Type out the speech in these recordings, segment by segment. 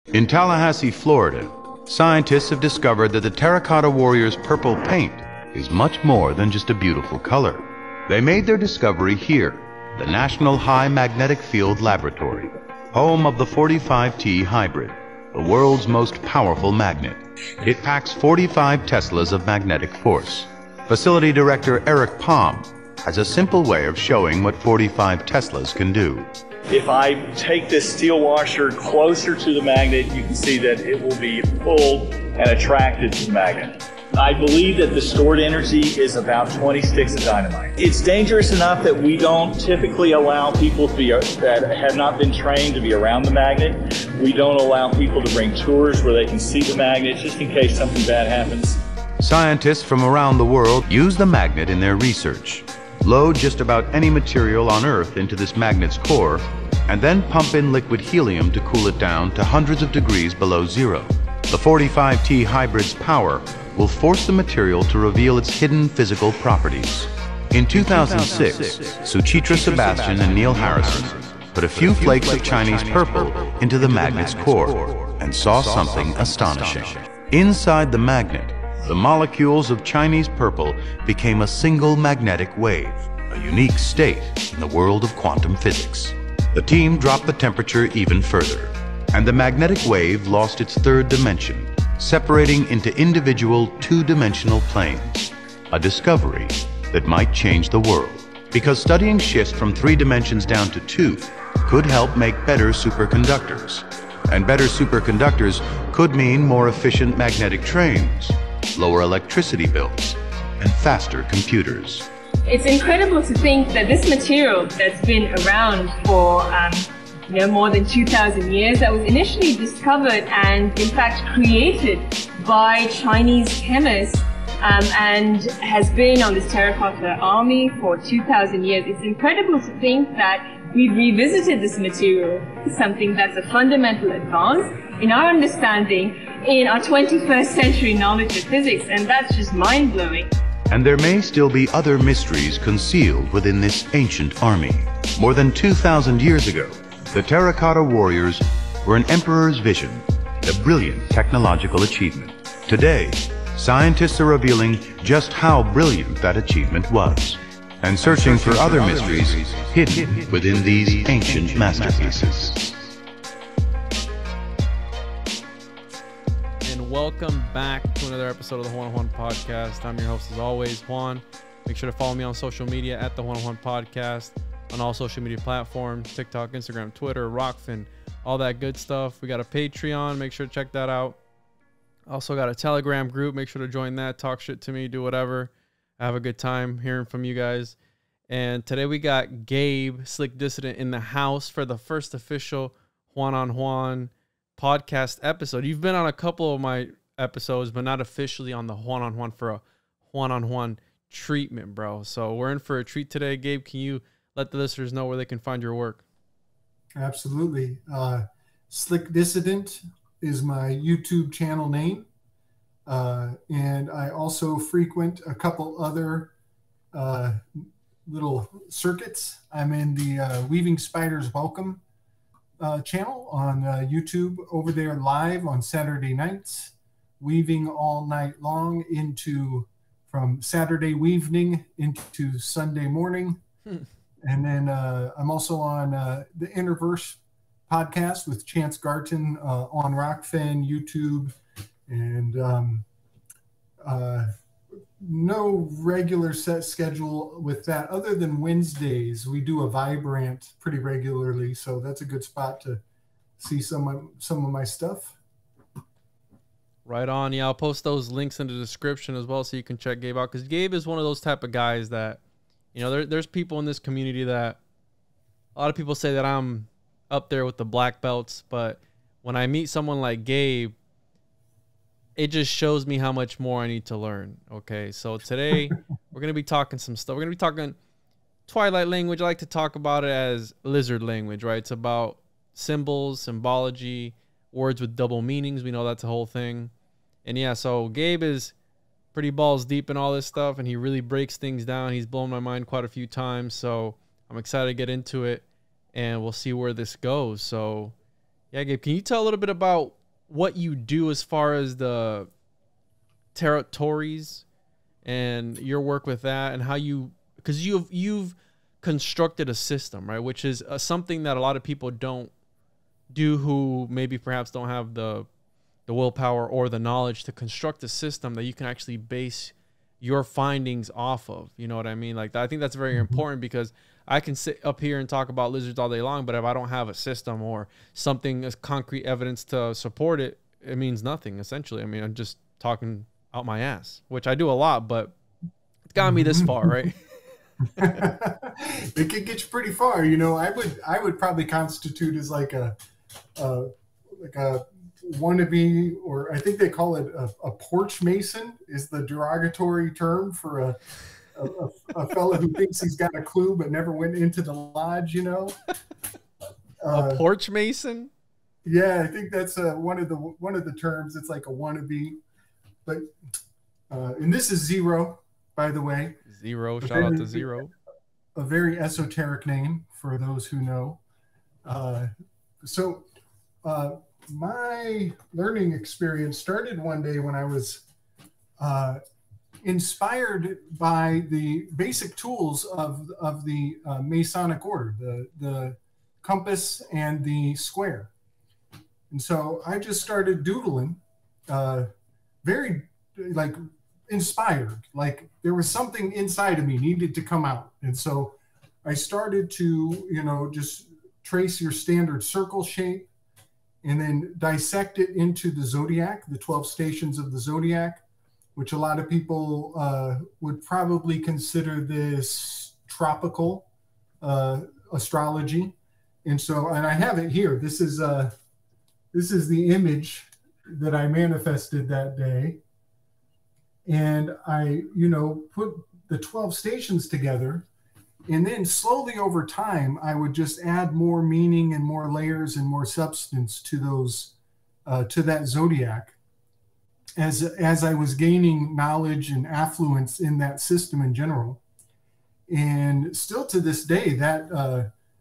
In Tallahassee, Florida, scientists have discovered that the Terracotta Warriors' purple paint is much more than just a beautiful color. They made their discovery here, the National High Magnetic Field Laboratory, home of the 45T hybrid, the world's most powerful magnet. It packs 45 Teslas of magnetic force. Facility Director Eric Palm has a simple way of showing what 45 Teslas can do. If I take this steel washer closer to the magnet, you can see that it will be pulled and attracted to the magnet. I believe that the stored energy is about 20 sticks of dynamite. It's dangerous enough that we don't typically allow people to be that have not been trained to be around the magnet. We don't allow people to bring tours where they can see the magnet just in case something bad happens. Scientists from around the world use the magnet in their research. Load just about any material on Earth into this magnet's core, and then pump in liquid helium to cool it down to hundreds of degrees below zero. The 45T hybrid's power will force the material to reveal its hidden physical properties. In 2006, Suchitra Sebastian and Neil Harrison put a few flakes of Chinese purple into the magnet's core and saw something astonishing. Inside the magnet, the molecules of Chinese purple became a single magnetic wave, a unique state in the world of quantum physics. The team dropped the temperature even further, and the magnetic wave lost its third dimension, separating into individual two-dimensional planes, a discovery that might change the world. Because studying shifts from 3 dimensions down to 2 could help make better superconductors, and better superconductors could mean more efficient magnetic trains, lower electricity bills, and faster computers. It's incredible to think that this material that's been around for more than 2,000 years, that was initially discovered and in fact created by Chinese chemists and has been on this Terracotta Army for 2,000 years. It's incredible to think that we've revisited this material, something that's a fundamental advance in our understanding in our 21st century knowledge of physics, and that's just mind-blowing. And there may still be other mysteries concealed within this ancient army. More than 2,000 years ago, the Terracotta Warriors were an emperor's vision, a brilliant technological achievement. Today, scientists are revealing just how brilliant that achievement was, and searching for other mysteries hidden within these ancient masterpieces. Welcome back to another episode of the Juan Podcast. I'm your host as always, Juan. Make sure to follow me on social media at the Juan Podcast on all social media platforms, TikTok, Instagram, Twitter, Rockfin, all that good stuff. We got a Patreon. Make sure to check that out. Also got a Telegram group. Make sure to join that. Talk shit to me. Do whatever. I have a good time hearing from you guys. And today we got Gabe, Slick Dissident, in the house for the first official Juan on Juan podcast episode. You've been on a couple of my episodes, but not officially on the one-on-one for a one-on-one treatment, bro. So we're in for a treat today. Gabe, can you let the listeners know where they can find your work? Absolutely. Slick Dissident is my YouTube channel name. And I also frequent a couple other little circuits. I'm in the Weaving Spiders Welcome channel on YouTube, over there live on Saturday nights, weaving all night long from Saturday evening into Sunday morning. And then I'm also on the Interverse podcast with Chance Garton on Rockfin, YouTube, and no regular set schedule with that other than Wednesdays. We do a Vibrant pretty regularly, so that's a good spot to see some of my stuff. Right on. Yeah, I'll post those links in the description as well so you can check Gabe out, because Gabe is one of those type of guys that, there's people in this community that a lot of people say that I'm up there with the black belts, but when I meet someone like Gabe, it just shows me how much more I need to learn. Okay, so today we're going to be talking some stuff. We're going to be talking Twilight language. I like to talk about it as lizard language, right? It's about symbols, symbology, words with double meanings. We know that's a whole thing. And yeah, so Gabe is pretty balls deep in all this stuff, and he really breaks things down. He's blown my mind quite a few times, so I'm excited to get into it, and we'll see where this goes. So Yeah, Gabe, can you tell a little bit about what you do as far as the Tarot-tories and your work with that, and how because you've constructed a system, right? Which is something that a lot of people don't do, who maybe perhaps don't have the willpower or the knowledge to construct a system that you can actually base your findings off of. You know what I mean? Like, I think that's very important, because I can sit up here and talk about lizards all day long, but if I don't have a system or something as concrete evidence to support it, it means nothing, essentially. I mean, I'm just talking out my ass, which I do a lot, but it's gotten me this far, right? It could get you pretty far. You know, I would probably constitute as like a wannabe, or I think they call it a porch mason, is the derogatory term for a fella who thinks he's got a clue but never went into the lodge, you know. A porch mason? Yeah, I think that's one of the terms. It's like a wannabe, but and this is Zero, by the way. Zero, shout out to Zero. A very esoteric name for those who know. So my learning experience started one day when I was inspired by the basic tools of the Masonic order, the compass and the square. And so I just started doodling, very like inspired, like there was something inside of me needed to come out. And so I started to, you know, just trace your standard circle shape and then dissect it into the zodiac, the 12 stations of the zodiac, which a lot of people would probably consider this tropical astrology. And so, and I have it here. This is the image that I manifested that day. And I, you know, put the 12 stations together, and then slowly over time, I would just add more meaning and more layers and more substance to those, to that zodiac, as I was gaining knowledge and affluence in that system in general. And still to this day,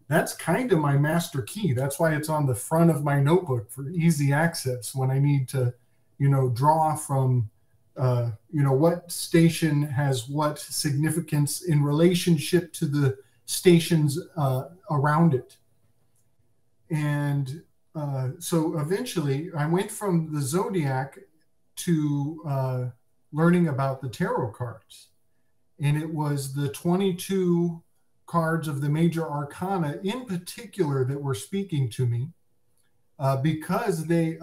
that's kind of my master key. That's why it's on the front of my notebook for easy access when I need to, you know, draw from, you know, what station has what significance in relationship to the stations around it. And so eventually I went from the zodiac to learning about the tarot cards. And it was the 22 cards of the major arcana in particular that were speaking to me, because they,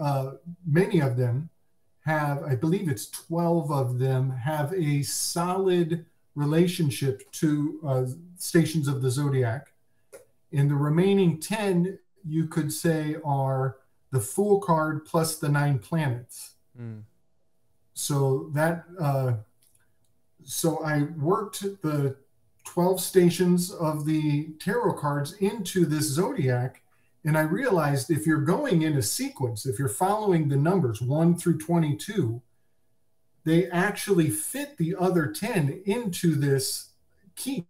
many of them have, I believe it's 12 of them, have a solid relationship to stations of the zodiac. And the remaining 10, you could say, are the Fool card plus the 9 planets. Mm. So that, so I worked the 12 stations of the tarot cards into this zodiac. And I realized if you're going in a sequence, if you're following the numbers 1 through 22, they actually fit the other 10 into this key.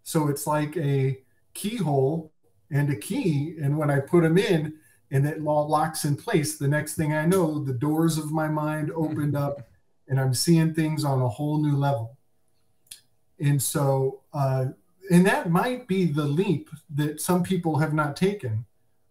So it's like a keyhole and a key. And when I put them in and it all locks in place, the next thing I know, the doors of my mind opened up and I'm seeing things on a whole new level. And so, and that might be the leap that some people have not taken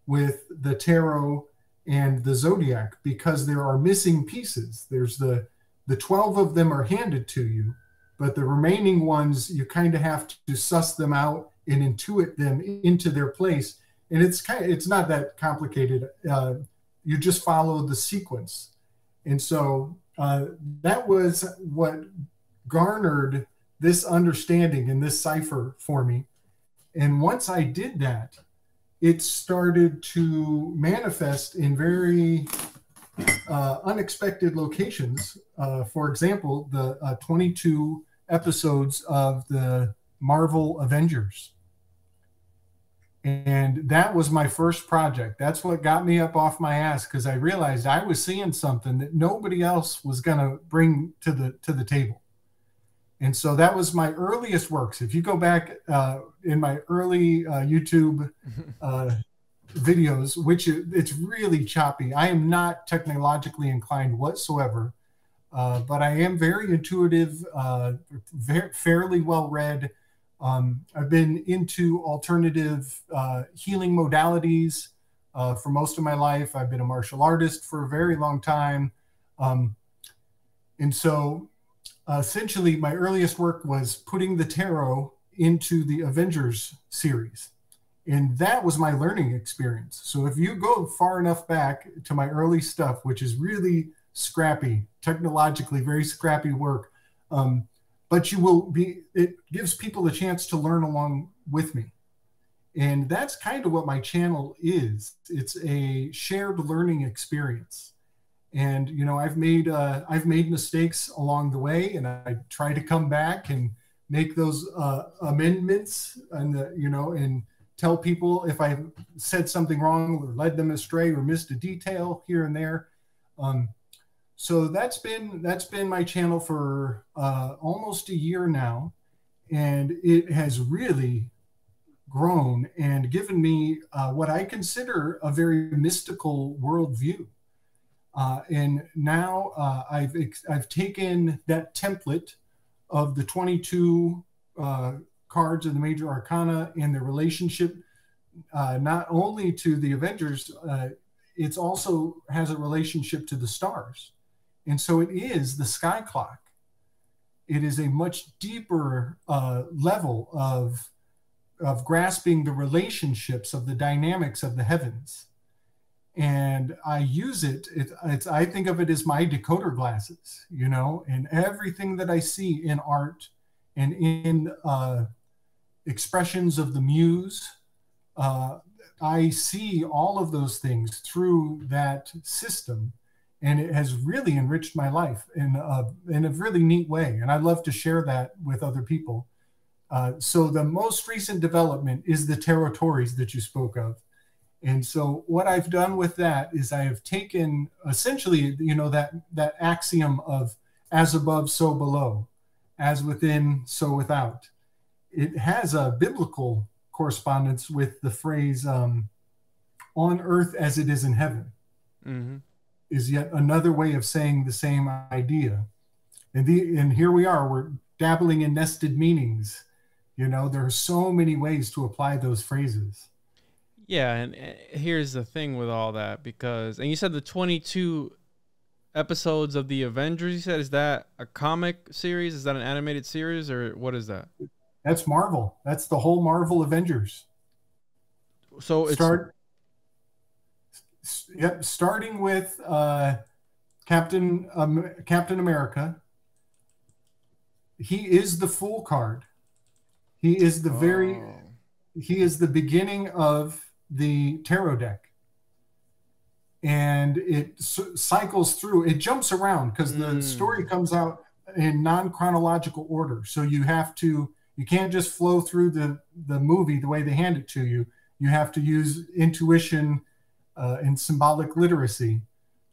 with the tarot and the zodiac, because there are missing pieces. There's the 12 of them are handed to you, but the remaining ones, you kind of have to suss them out and intuit them into their place. And it's not that complicated. You just follow the sequence. And so that was what garnered this understanding and this cipher for me. And once I did that, it started to manifest in very unexpected locations. For example, the 22 episodes of the Marvel Avengers. And that was my first project. That's what got me up off my ass, because I realized I was seeing something that nobody else was going to bring to the table. And so that was my earliest works. If you go back in my early YouTube videos, which it's really choppy. I am not technologically inclined whatsoever, but I am very intuitive, fairly well read. I've been into alternative healing modalities for most of my life. I've been a martial artist for a very long time. And so essentially my earliest work was putting the tarot into the Avengers series. And that was my learning experience. So if you go far enough back to my early stuff, which is really scrappy, technologically very scrappy work, but it gives people a chance to learn along with me. And that's kind of what my channel is. It's a shared learning experience. And, you know, I've made mistakes along the way, and I try to come back and make those amendments and, and tell people if I said something wrong or led them astray or missed a detail here and there. So that's been my channel for almost a year now, and it has really grown and given me what I consider a very mystical worldview. And now I've taken that template of the 22 cards of the major arcana and the relationship not only to the Avengers, it's also has a relationship to the stars. And so it is the sky clock. It is a much deeper level of grasping the relationships of the dynamics of the heavens. And I use I think of it as my decoder glasses, and everything that I see in art and in expressions of the muse, I see all of those things through that system. And it has really enriched my life in a really neat way. And I'd love to share that with other people. So the most recent development is the Tarot-tories that you spoke of. And so what I've done with that is I have taken essentially, that axiom of as above, so below, as within, so without. It has a biblical correspondence with the phrase on earth as it is in heaven. Mm-hmm. Is yet another way of saying the same idea. And here we are, we're dabbling in nested meanings. There are so many ways to apply those phrases. Yeah, and here's the thing with all that, and you said the 22 episodes of the Avengers, you said, is that a comic series? Is that an animated series, or what is that? That's Marvel. That's the whole Marvel Avengers. So it's... starting with Captain America. He is the Fool card. He is he is the beginning of the tarot deck, and it cycles through. It jumps around because the story comes out in non-chronological order. So you can't just flow through the movie the way they hand it to you. You have to use intuition and symbolic literacy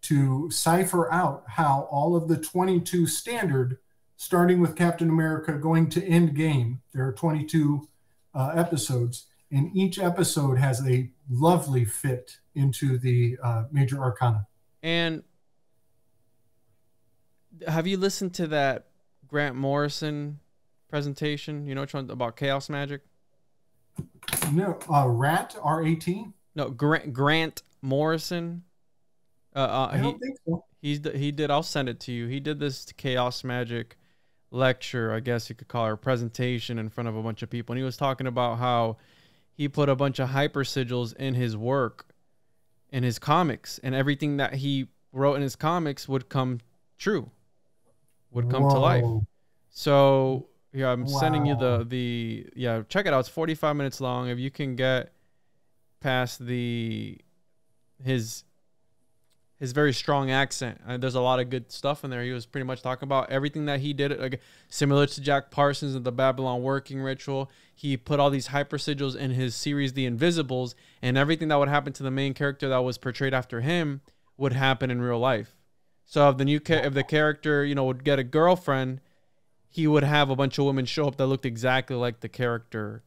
to cipher out how all of the 22 standard, starting with Captain America going to End Game. There are 22 episodes, and each episode has a lovely fit into the major arcana. And have you listened to that Grant Morrison presentation? About chaos magic? No, R-A-T? No, Grant Morrison. I don't think so. He did. I'll send it to you. He did this chaos magic lecture, I guess you could call it, a presentation in front of a bunch of people, and he was talking about how he put a bunch of hypersigils in his work, in his comics, and everything that he wrote in his comics would come true, would come to life. So yeah, I'm sending you the check it out. It's 45 minutes long. If you can get past his very strong accent, there's a lot of good stuff in there. He was pretty much talking about everything that he did, like, similar to Jack Parsons and the Babylon working ritual. He put all these hypersigils in his series, The Invisibles, and everything that would happen to the main character that was portrayed after him would happen in real life. So if the character, would get a girlfriend, he would have a bunch of women show up that looked exactly like the character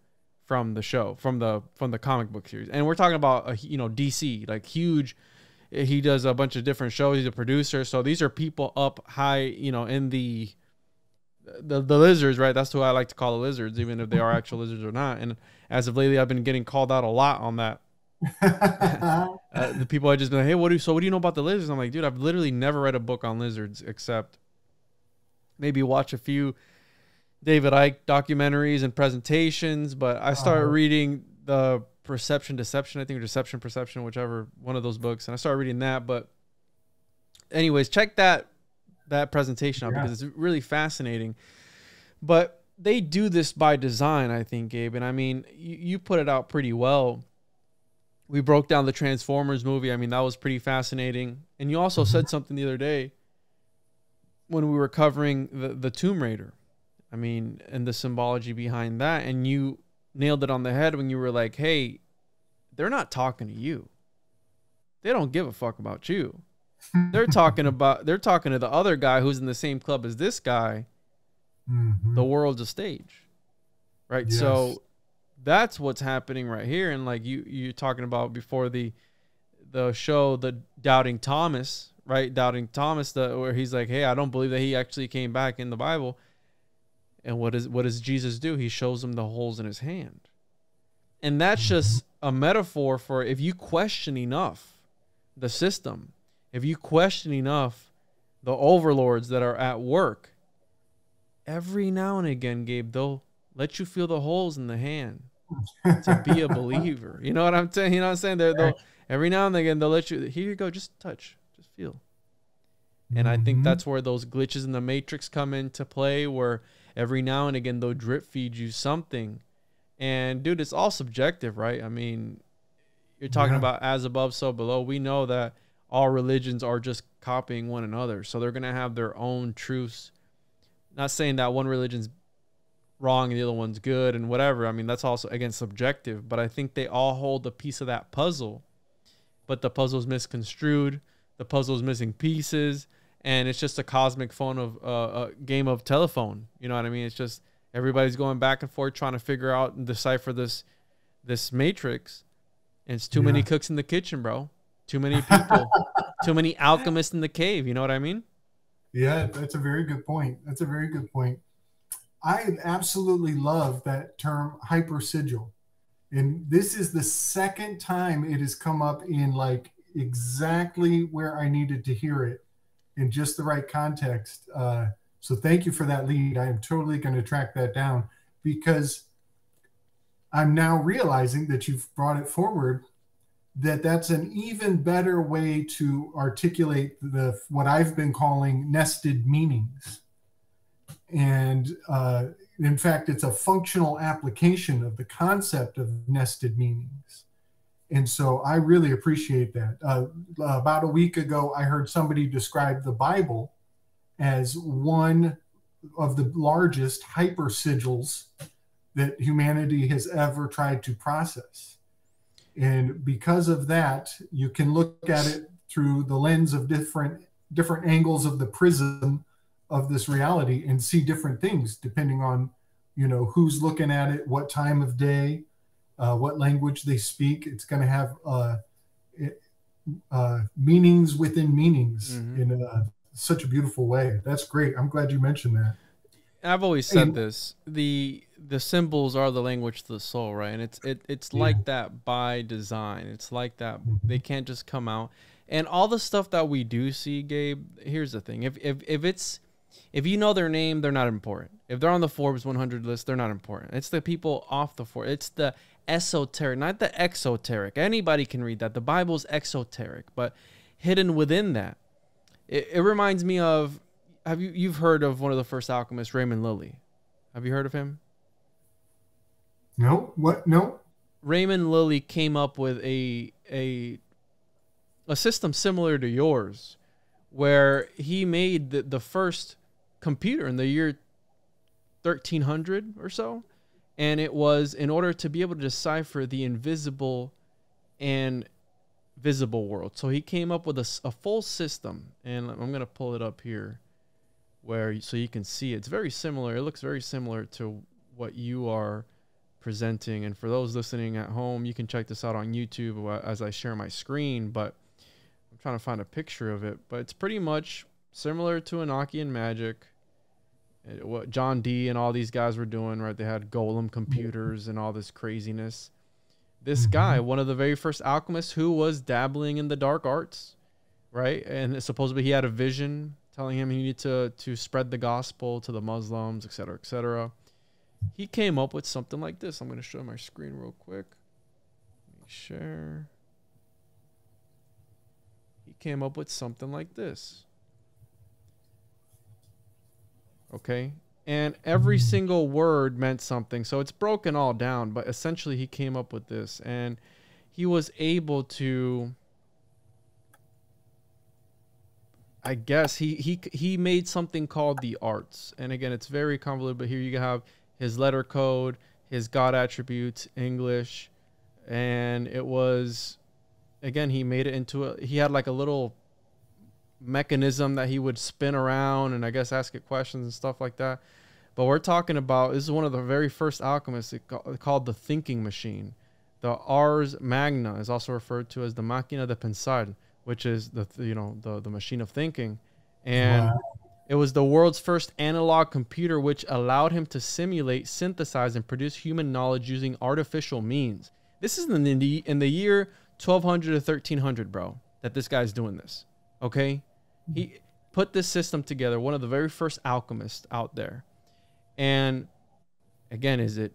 from the show, from the comic book series. And we're talking about DC, like huge. He does a bunch of different shows. He's a producer. So these are people up high, in the lizards, right? That's who I like to call the lizards, even if they are actual lizards or not. And as of lately, I've been getting called out a lot on that. The people I just been like, hey, what do you know about the lizards? I'm like, dude, I've literally never read a book on lizards except maybe watch a few David Icke documentaries and presentations. But I started reading the Deception, I think, or Deception, Perception, whichever one of those books, and I started reading that. But anyways, check that presentation out because it's really fascinating. But they do this by design, I think, Gabe. And I mean, you put it out pretty well. We broke down the Transformers movie. I mean, that was pretty fascinating. And you also said something the other day when we were covering the Tomb Raider. I mean, and the symbology behind that. And you nailed it on the head when you were like, hey, they're not talking to you. They don't give a fuck about you. They're talking to the other guy who's in the same club as this guy. The world's a stage, right? Yes. So that's what's happening right here. And like you're talking about before the show, the Doubting Thomas, right? Doubting Thomas, where he's like, hey, I don't believe that he actually came back in the Bible. And what does Jesus do? He shows him the holes in his hand. And that's just a metaphor for if you question enough the system, if you question enough the overlords that are at work, every now and again, Gabe, they'll let you feel the holes in the hand to be a believer. You know what I'm saying? You know what I'm saying? They'll every now and again, they'll let you, here you go, just touch, just feel. And I think that's where those glitches in the matrix come into play, where every now and again, they'll drip feed you something. And dude, it's all subjective, right? I mean, you're talking about as above, so below. We know that all religions are just copying one another. So they're going to have their own truths. Not saying that one religion's wrong and the other one's good and whatever. I mean, that's also, again, subjective. But I think they all hold a piece of that puzzle. But the puzzle's misconstrued. The puzzle's missing pieces. And it's just a cosmic phone of a game of telephone. You know what I mean? It's just everybody's going back and forth trying to figure out and decipher this matrix. And it's too many cooks in the kitchen, bro. Too many people. Too many alchemists in the cave. You know what I mean? Yeah, that's a very good point. That's a very good point. I absolutely love that term hypersigil. And this is the second time it has come up in like exactly where I needed to hear it in just the right context. So thank you for that lead. I am totally going to track that down because I'm now realizing that you've brought it forward, that that's an even better way to articulate what I've been calling nested meanings. And in fact, it's a functional application of the concept of nested meanings. And so I really appreciate that. About a week ago, I heard somebody describe the Bible as one of the largest hypersigils that humanity has ever tried to process. And because of that, you can look at it through the lens of different angles of the prism of this reality and see different things depending on, who's looking at it, what time of day, what language they speak. It's going to have meanings within meanings in such a beautiful way. That's great. I'm glad you mentioned that. I've always said this: the symbols are the language to the soul, right? And it's like that by design. It's like that. They can't just come out. And all the stuff that we do see, Gabe. Here's the thing: if you know their name, they're not important. If they're on the Forbes 100 list, they're not important. It's the people off the Forbes. It's the esoteric, not the exoteric. Anybody can read that. The Bible's exoteric, but hidden within that, it reminds me of. You've heard of one of the first alchemists, Raymon Lulli? Have you heard of him? No. What? No. Raymon Lulli came up with a system similar to yours, where he made the first computer in the year 1300 or so, and it was in order to be able to decipher the invisible and visible world. So he came up with a full system, and I'm going to pull it up here so you can see it. It's very similar. It looks very similar to what you are presenting. And for those listening at home, you can check this out on YouTube as I share my screen, but I'm trying to find a picture of it. But it's pretty much similar to Enochian magic, what John Dee and all these guys were doing, right? They had golem computers and all this craziness. This guy, one of the very first alchemists who was dabbling in the dark arts, right? And supposedly he had a vision telling him he needed to spread the gospel to the Muslims, etc., etc. He came up with something like this. I'm going to show my screen real quick. Let me share. He came up with something like this. Okay? And every single word meant something. So it's broken all down, but essentially he came up with this. And he was able to, I guess, he made something called the arts. And again, it's very convoluted, but here you have his letter code, his God attributes, English. And it was, again, he made it into he had like a little mechanism that he would spin around and I guess ask it questions and stuff like that. But we're talking about, this is one of the very first alchemists called the thinking machine. The Ars Magna is also referred to as the Máquina de Pensar, which is the machine of thinking. And it was the world's first analog computer, which allowed him to simulate, synthesize, and produce human knowledge using artificial means. This is in the year 1200 to 1300, bro, that this guy's doing this. Okay? He put this system together, one of the very first alchemists out there. And again, is it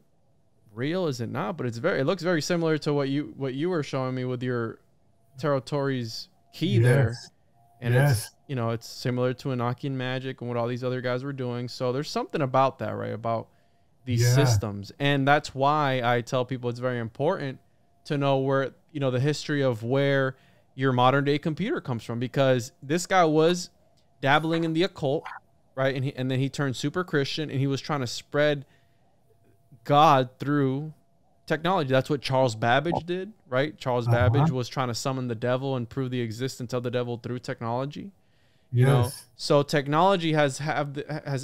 real? Is it not? But it looks very similar to what you were showing me with your Tarot-tories key there. And it's similar to Enochian magic and what all these other guys were doing. So there's something about that, right? About these systems. And that's why I tell people it's very important to know where, the history of where your modern day computer comes from, because this guy was dabbling in the occult, right? And then he turned super Christian and he was trying to spread God through technology. That's what Charles Babbage did, right? Charles Babbage was trying to summon the devil and prove the existence of the devil through technology. You know, so technology has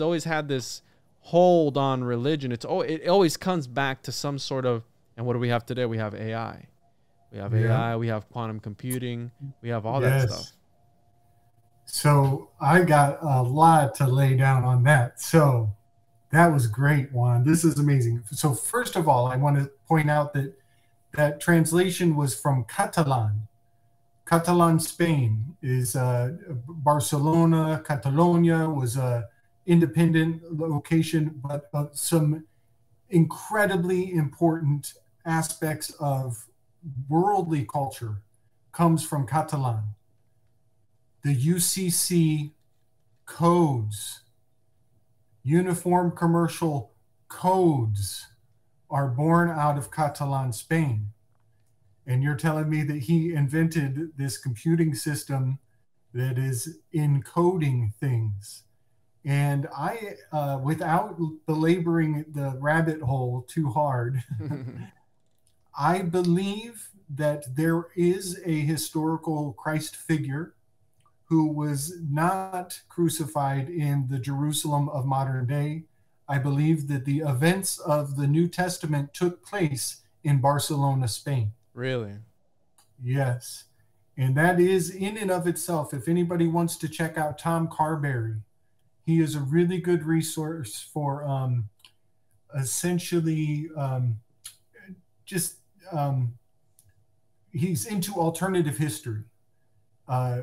always had this hold on religion. It always comes back to some sort of, and what do we have today? We have AI. We have AI, we have quantum computing, we have all that stuff. So I got a lot to lay down on that. So that was great, Juan. This is amazing. So first of all, I want to point out that translation was from Catalan. Catalan, Spain is Barcelona, Catalonia was a independent location, but some incredibly important aspects of worldly culture comes from Catalan. The UCC codes, Uniform Commercial Codes, are born out of Catalan, Spain. And you're telling me that he invented this computing system that is encoding things. And I, without belaboring the rabbit hole too hard, I believe that there is a historical Christ figure who was not crucified in the Jerusalem of modern day. I believe that the events of the New Testament took place in Barcelona, Spain. Really? Yes. And that is in and of itself. If anybody wants to check out Tom Carberry, he is a really good resource for essentially he's into alternative history,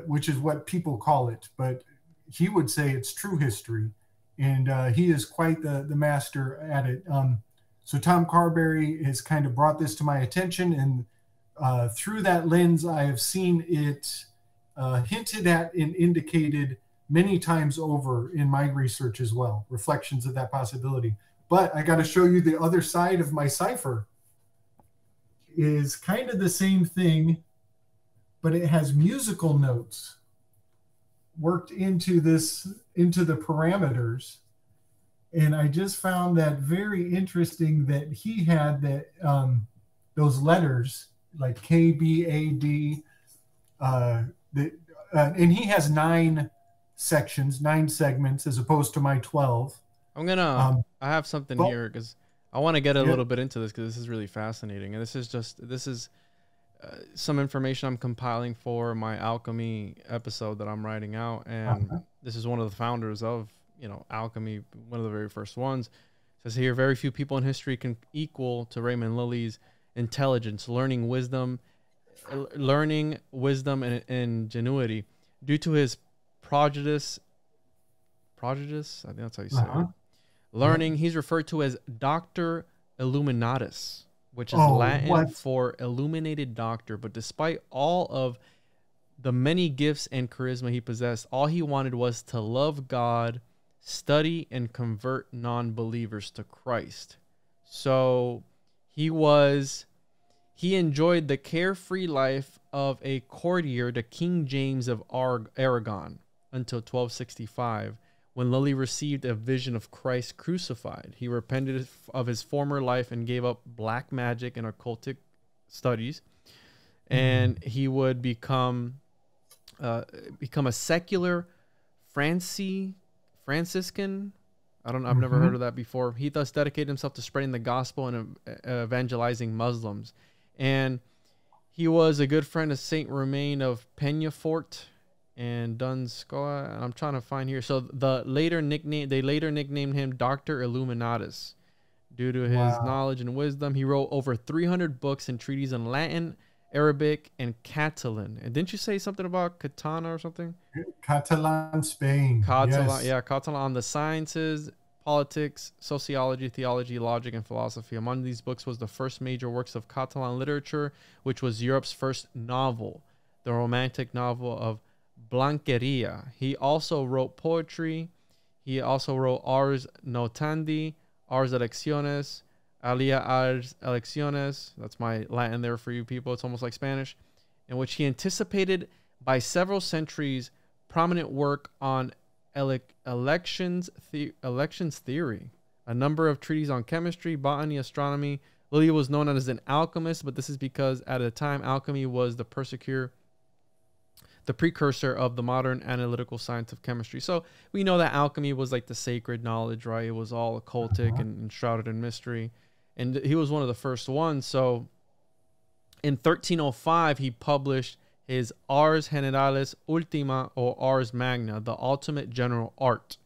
which is what people call it, but he would say it's true history, and he is quite the master at it. So Tom Carberry has kind of brought this to my attention, and through that lens, I have seen it hinted at and indicated many times over in my research as well, reflections of that possibility. But I got to show you the other side of my cipher. Is kind of the same thing, but it has musical notes worked into the parameters. And I just found that very interesting that he had that those letters like K, B, A, D, and he has 9 sections, 9 segments as opposed to my 12. I'm gonna I have something here because I want to get a little bit into this because this is really fascinating, and this is some information I'm compiling for my alchemy episode that I'm writing out, and this is one of the founders of alchemy, one of the very first ones. It says here, very few people in history can equal to Raymon Lulli's intelligence, learning wisdom and ingenuity. Due to his prodigious, I think that's how you say it. Learning, he's referred to as Dr. Illuminatus, which is Latin for illuminated doctor. But despite all of the many gifts and charisma he possessed, all he wanted was to love God, study, and convert non-believers to Christ. So he enjoyed the carefree life of a courtier to King James of Aragon until 1265, when Lulli received a vision of Christ crucified. He repented of his former life and gave up black magic and occultic studies, and he would become a secular Franciscan. I've never heard of that before. He thus dedicated himself to spreading the gospel and evangelizing Muslims. And he was a good friend of Saint Romain of Peñafort and Dunscoa. And I'm trying to find here. So they later nicknamed him Dr. Illuminatus due to his knowledge and wisdom. He wrote over 300 books and treatises in Latin, Arabic, and Catalan. And didn't you say something about Katana or something? Catalan, Spain. Catalan, yes. Yeah, Catalan on the sciences, politics, sociology, theology, logic, and philosophy. Among these books was the first major works of Catalan literature, which was Europe's first novel, the romantic novel of Blanqueria. He also wrote poetry. He also wrote Ars Notandi, Ars Elecciones, Alia Ars Elecciones. That's my Latin there for you people. It's almost like Spanish. In which he anticipated by several centuries prominent work on elections theory, a number of treatises on chemistry, botany, astronomy. Lulli was known as an alchemist, but this is because at the time alchemy was the precursor of the modern analytical science of chemistry. So we know that alchemy was like the sacred knowledge, right? It was all occultic and shrouded in mystery, and he was one of the first ones. So in 1305 he published his Ars Generalis Ultima, or Ars Magna, the ultimate general art,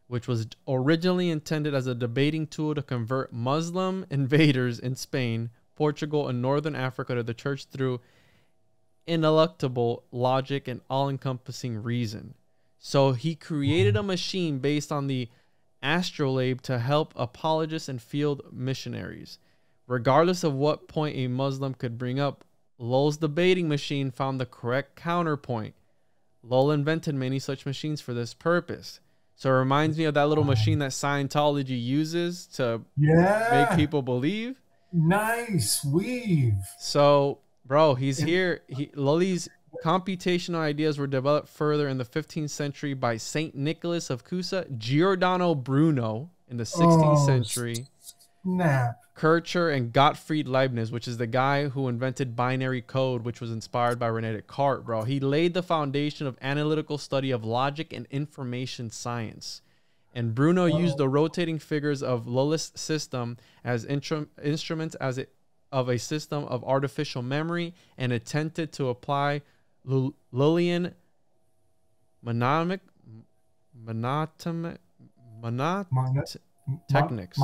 which was originally intended as a debating tool to convert Muslim invaders in Spain, Portugal, and Northern Africa to the church through ineluctable logic and all-encompassing reason. So he created a machine based on the astrolabe to help apologists and field missionaries. Regardless of what point a Muslim could bring up, Lull's debating machine found the correct counterpoint. Lull invented many such machines for this purpose. So it reminds me of that little machine that Scientology uses to make people believe. Nice weave. So, bro, he's here. Lulli's computational ideas were developed further in the 15th century by Saint Nicholas of Cusa, Giordano Bruno in the 16th century. Snap. Kircher and Gottfried Leibniz, which is the guy who invented binary code, which was inspired by Rene Descartes, bro. He laid the foundation of analytical study of logic and information science. And Bruno used the rotating figures of Lulli's system as instruments of a system of artificial memory, and attempted to apply Lullian techniques.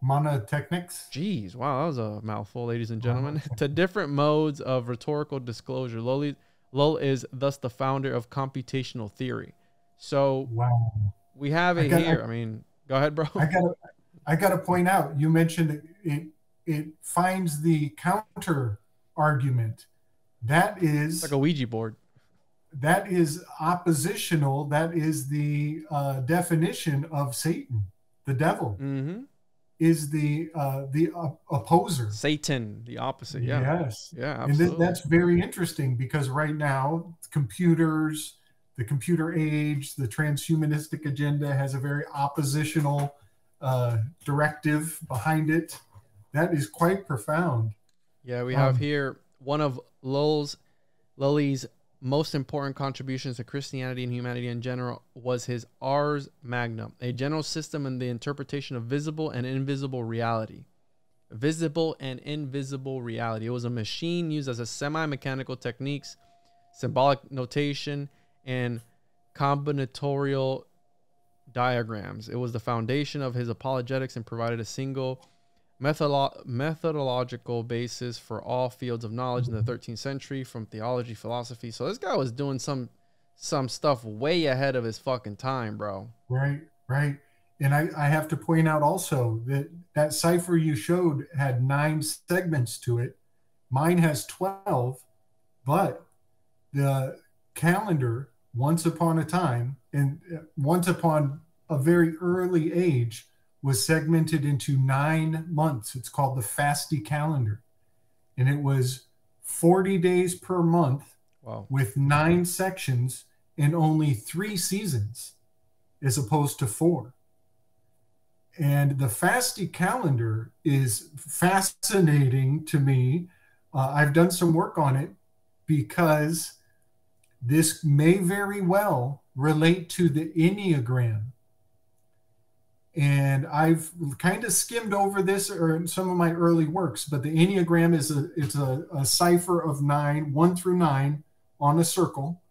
Monotechnics. Jeez, wow, that was a mouthful, ladies and gentlemen. To different modes of rhetorical disclosure. Lull is thus the founder of computational theory. So we have it here. I mean, go ahead, bro. I gotta point out, you mentioned it finds the counter argument. That is it's like a Ouija board. That is oppositional. That is the definition of Satan, the devil. Is the opposer. Satan, the opposite. Yeah. Yes. Yeah, absolutely. And that's very interesting because right now, computers, the computer age, the transhumanistic agenda has a very oppositional directive behind it. That is quite profound. Yeah, we have here one of Lulli's most important contributions to Christianity and humanity in general was his Ars Magna, a general system in the interpretation of visible and invisible reality. Visible and invisible reality. It was a machine used as a semi-mechanical techniques, symbolic notation, and combinatorial diagrams. It was the foundation of his apologetics and provided a single methodological basis for all fields of knowledge in the 13th century, from theology, philosophy. So this guy was doing some stuff way ahead of his fucking time, bro. Right. And I have to point out also that cipher you showed had 9 segments to it. Mine has 12, but the calendar, once upon a time, and once upon a very early age, was segmented into 9 months. It's called the Fasti calendar. And it was 40 days per month. Wow. With 9 sections and only 3 seasons as opposed to 4. And the Fasti calendar is fascinating to me. I've done some work on it because this may very well relate to the Enneagram. And I've kind of skimmed over this or in some of my early works, but the Enneagram is a cipher of 9, 1 through 9 on a circle.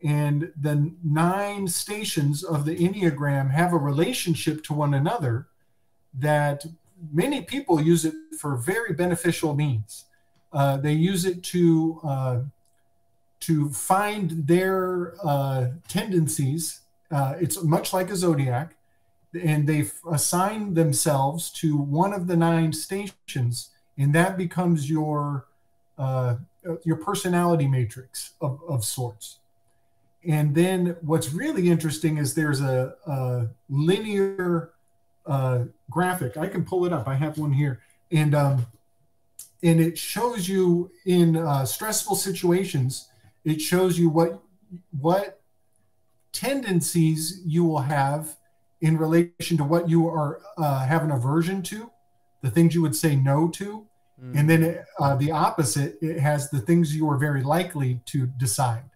And the 9 stations of the Enneagram have a relationship to one another that many people use it for very beneficial means. They use it to find their tendencies. It's much like a zodiac, and they assign themselves to one of the 9 stations, and that becomes your personality matrix of sorts. And then what's really interesting is there's a linear graphic. I can pull it up. I have one here. And it shows you in stressful situations, it shows you what tendencies you will have in relation to what you are have an aversion to, the things you would say no to. And then the opposite, it has the things you are very likely to decide.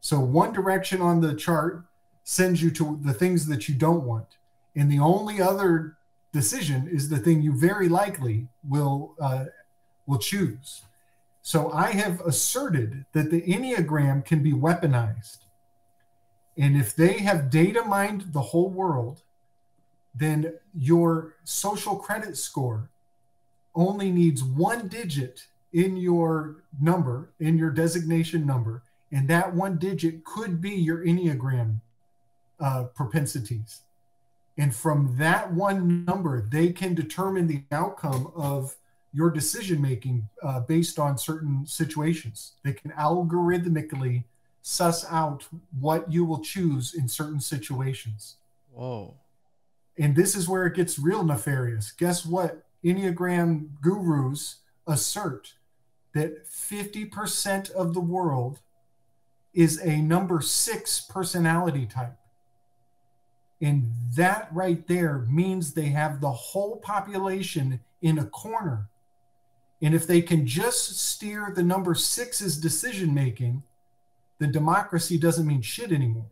So one direction on the chart sends you to the things that you don't want. And the only other decision is the thing you very likely will choose. So I have asserted that the Enneagram can be weaponized. And if they have data mined the whole world, then your social credit score only needs 1 digit in your number, in your designation number. And that 1 digit could be your Enneagram propensities. And from that one number, they can determine the outcome of your decision-making based on certain situations. They can algorithmically suss out what you will choose in certain situations. Whoa. And this is where it gets real nefarious. Guess what? Enneagram gurus assert that 50% of the world is a number 6 personality type. And that right there means they have the whole population in a corner. And if they can just steer the number 6's decision-making, then democracy doesn't mean shit anymore,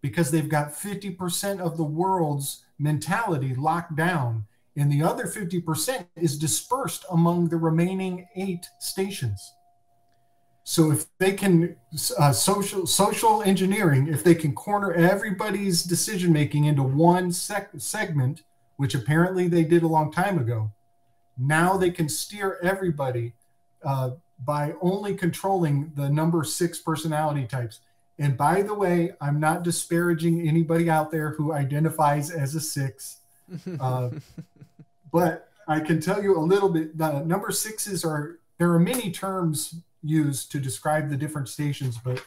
because they've got 50% of the world's mentality locked down, and the other 50% is dispersed among the remaining 8 stations. So if they can social engineering, if they can corner everybody's decision-making into one segment, which apparently they did a long time ago, now they can steer everybody by only controlling the number 6 personality types. And by the way, I'm not disparaging anybody out there who identifies as a 6, but I can tell you a little bit. The number 6s there are many terms used to describe the different stations, but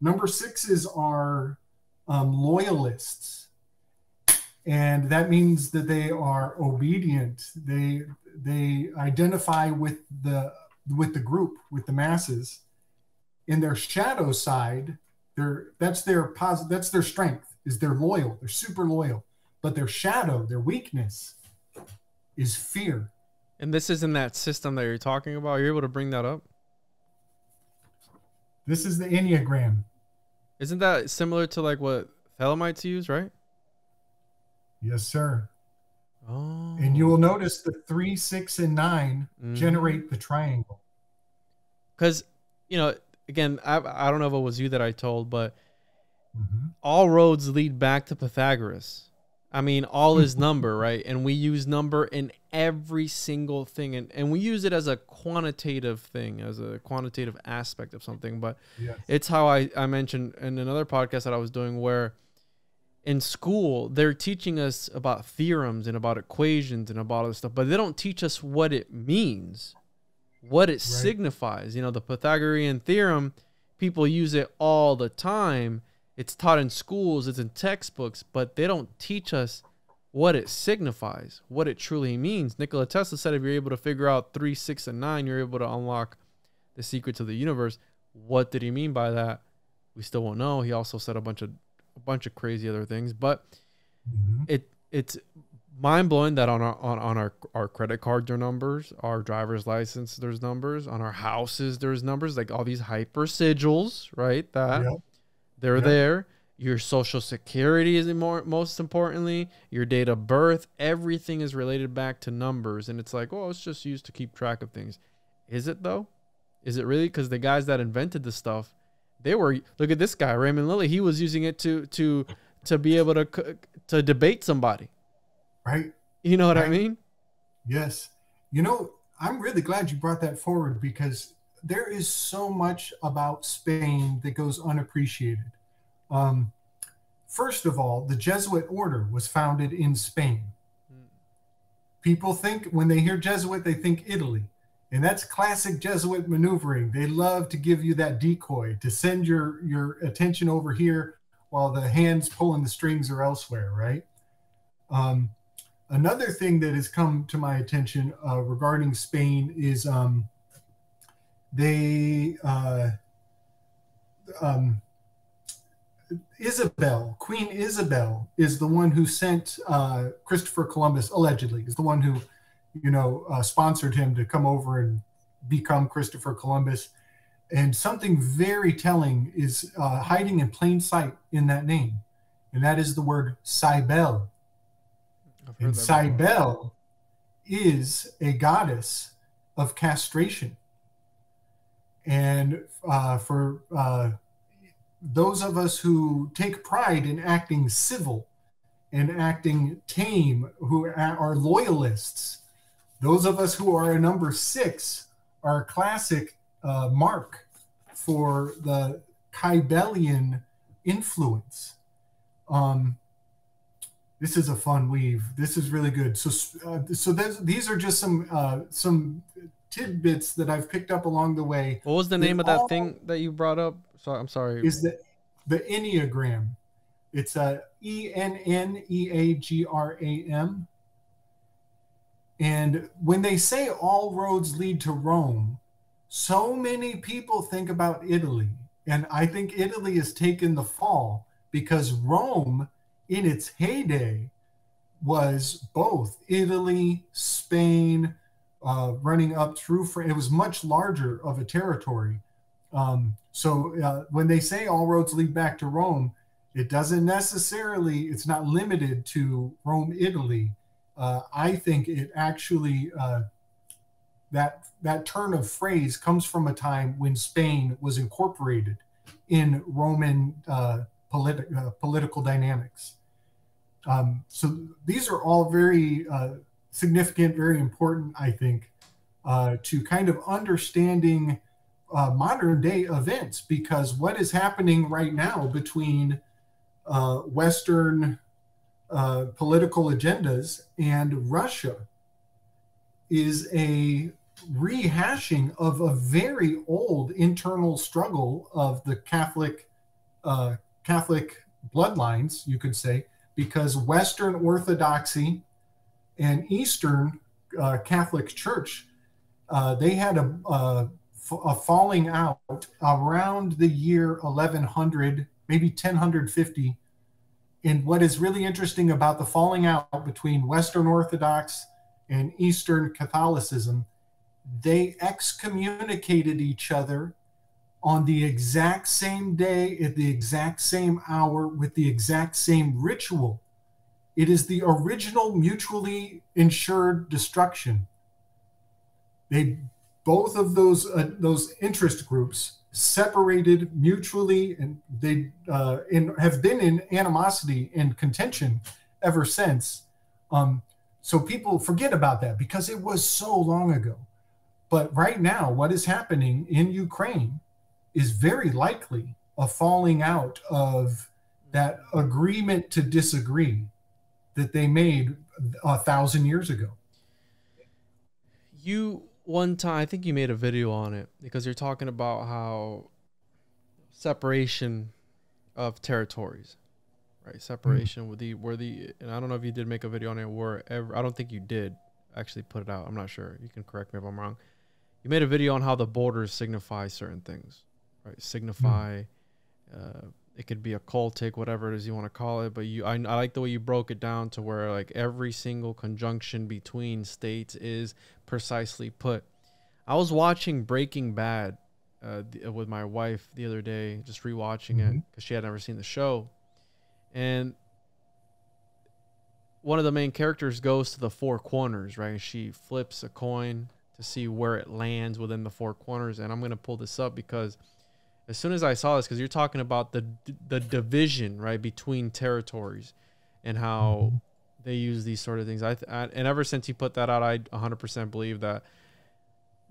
number 6s are loyalists, and that means that they are obedient. They identify with the group, with the masses. In their shadow side, that's their strength, is they're loyal. They're super loyal. But their shadow, their weakness, is fear. And this is in that system that you're talking about. Are you able to bring that up? This is the Enneagram. Isn't that similar to like what Thelemites use, right? Yes, sir. Oh. And you will notice the 3, 6, and 9 generate the triangle. Because, you know, again, I don't know if it was you that I told, but all roads lead back to Pythagoras. I mean, all is number, right? And we use number in every single thing. And we use it as a quantitative thing, as a quantitative aspect of something. But it's how I mentioned in another podcast that I was doing, where in school, they're teaching us about theorems and about equations and about all this stuff, but they don't teach us what it means, what it signifies. You know, the Pythagorean theorem, people use it all the time. It's taught in schools, it's in textbooks, but they don't teach us what it signifies, what it truly means. Nikola Tesla said if you're able to figure out 3, 6, and 9, you're able to unlock the secrets of the universe. What did he mean by that? We still won't know. He also said a bunch of crazy other things, but it's mind-blowing that on our credit cards are numbers, our driver's license there's numbers, on our houses there's numbers, like all these hypersigils, right? That they're there. Your social security is most importantly, your date of birth, everything is related back to numbers. And it's like, oh, it's just used to keep track of things. Is it though? Is it really? Because the guys that invented this stuff, they were, look at this guy, Raymon Lulli. He was using it to be able to debate somebody. Right. You know what I mean? Yes. You know, I'm really glad you brought that forward, because there is so much about Spain that goes unappreciated. First of all, the Jesuit order was founded in Spain. People think, when they hear Jesuit, they think Italy. And that's classic Jesuit maneuvering. They love to give you that decoy to send your attention over here while the hands pulling the strings are elsewhere, right? Another thing that has come to my attention regarding Spain is Queen Isabel is the one who sent Christopher Columbus, allegedly, is the one who, sponsored him to come over and become Christopher Columbus. And something very telling is hiding in plain sight in that name. And that is the word Cybele. And Cybele is a goddess of castration. And for those of us who take pride in acting civil and acting tame, who are loyalists, those of us who are a number 6 are a classic mark for the Kybelian influence. This is a fun weave. This is really good. So these are just some tidbits that I've picked up along the way. What was the name of that thing that you brought up? So I'm sorry. Is the Enneagram. It's a Enneagram. And when they say all roads lead to Rome, so many people think about Italy. And I think Italy has taken the fall, because Rome, in its heyday, was both Italy, Spain, running up through. It was much larger of a territory. So when they say all roads lead back to Rome, it doesn't necessarily, it's not limited to Rome, Italy. I think it actually, that turn of phrase comes from a time when Spain was incorporated in Roman political dynamics. So these are all very significant, very important, I think, to kind of understanding modern day events, because what is happening right now between Western political agendas and Russia is a rehashing of a very old internal struggle of the Catholic bloodlines, you could say, because Western Orthodoxy and Eastern Catholic Church, they had a falling out around the year 1100, maybe 1050. And what is really interesting about the falling out between Western Orthodox and Eastern Catholicism, they excommunicated each other on the exact same day, at the exact same hour, with the exact same ritual. It is the original mutually insured destruction. Both of those interest groups separated mutually, and they have been in animosity and contention ever since. So people forget about that because it was so long ago. But right now, what is happening in Ukraine is very likely a falling out of that agreement to disagree that they made 1,000 years ago. One time, I think you made a video on it because you're talking about how separation of territories, right? Separation with and I don't know if you did make a video on it I don't think you did actually put it out. I'm not sure. You can correct me if I'm wrong. You made a video on how the borders signify certain things, right? Signify, it could be occultic, whatever it is you want to call it. But I like the way you broke it down to where like every single conjunction between states is precisely put. I was watching Breaking Bad with my wife the other day, just rewatching it because she had never seen the show. And one of the main characters goes to the four corners, right? She flips a coin to see where it lands within the four corners. And I'm going to pull this up because as soon as I saw this, because you're talking about the division, right, between territories and how they use these sort of things. And ever since you put that out, I 100% believe that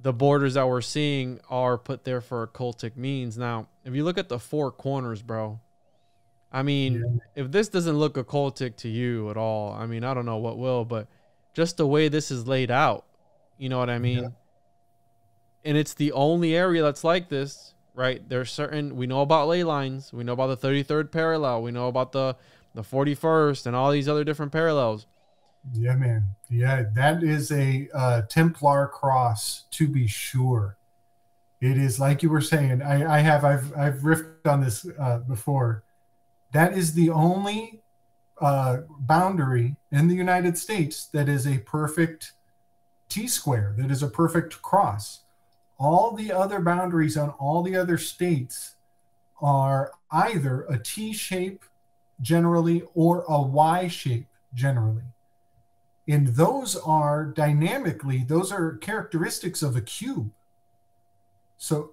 the borders that we're seeing are put there for occultic means. Now, if you look at the four corners, bro, I mean, if this doesn't look occultic to you at all, I mean, I don't know what will, but just the way this is laid out, you know what I mean? Yeah. And it's the only area that's like this. Right, there's certain, we know about ley lines, we know about the 33rd parallel, we know about the 41st and all these other different parallels. Yeah, man. Yeah, that is a Templar cross, to be sure. It is like you were saying. I've riffed on this before. That is the only boundary in the United States that is a perfect T-square, that is a perfect cross. All the other boundaries on all the other states are either a T shape generally or a Y shape generally. And those are those are characteristics of a cube. So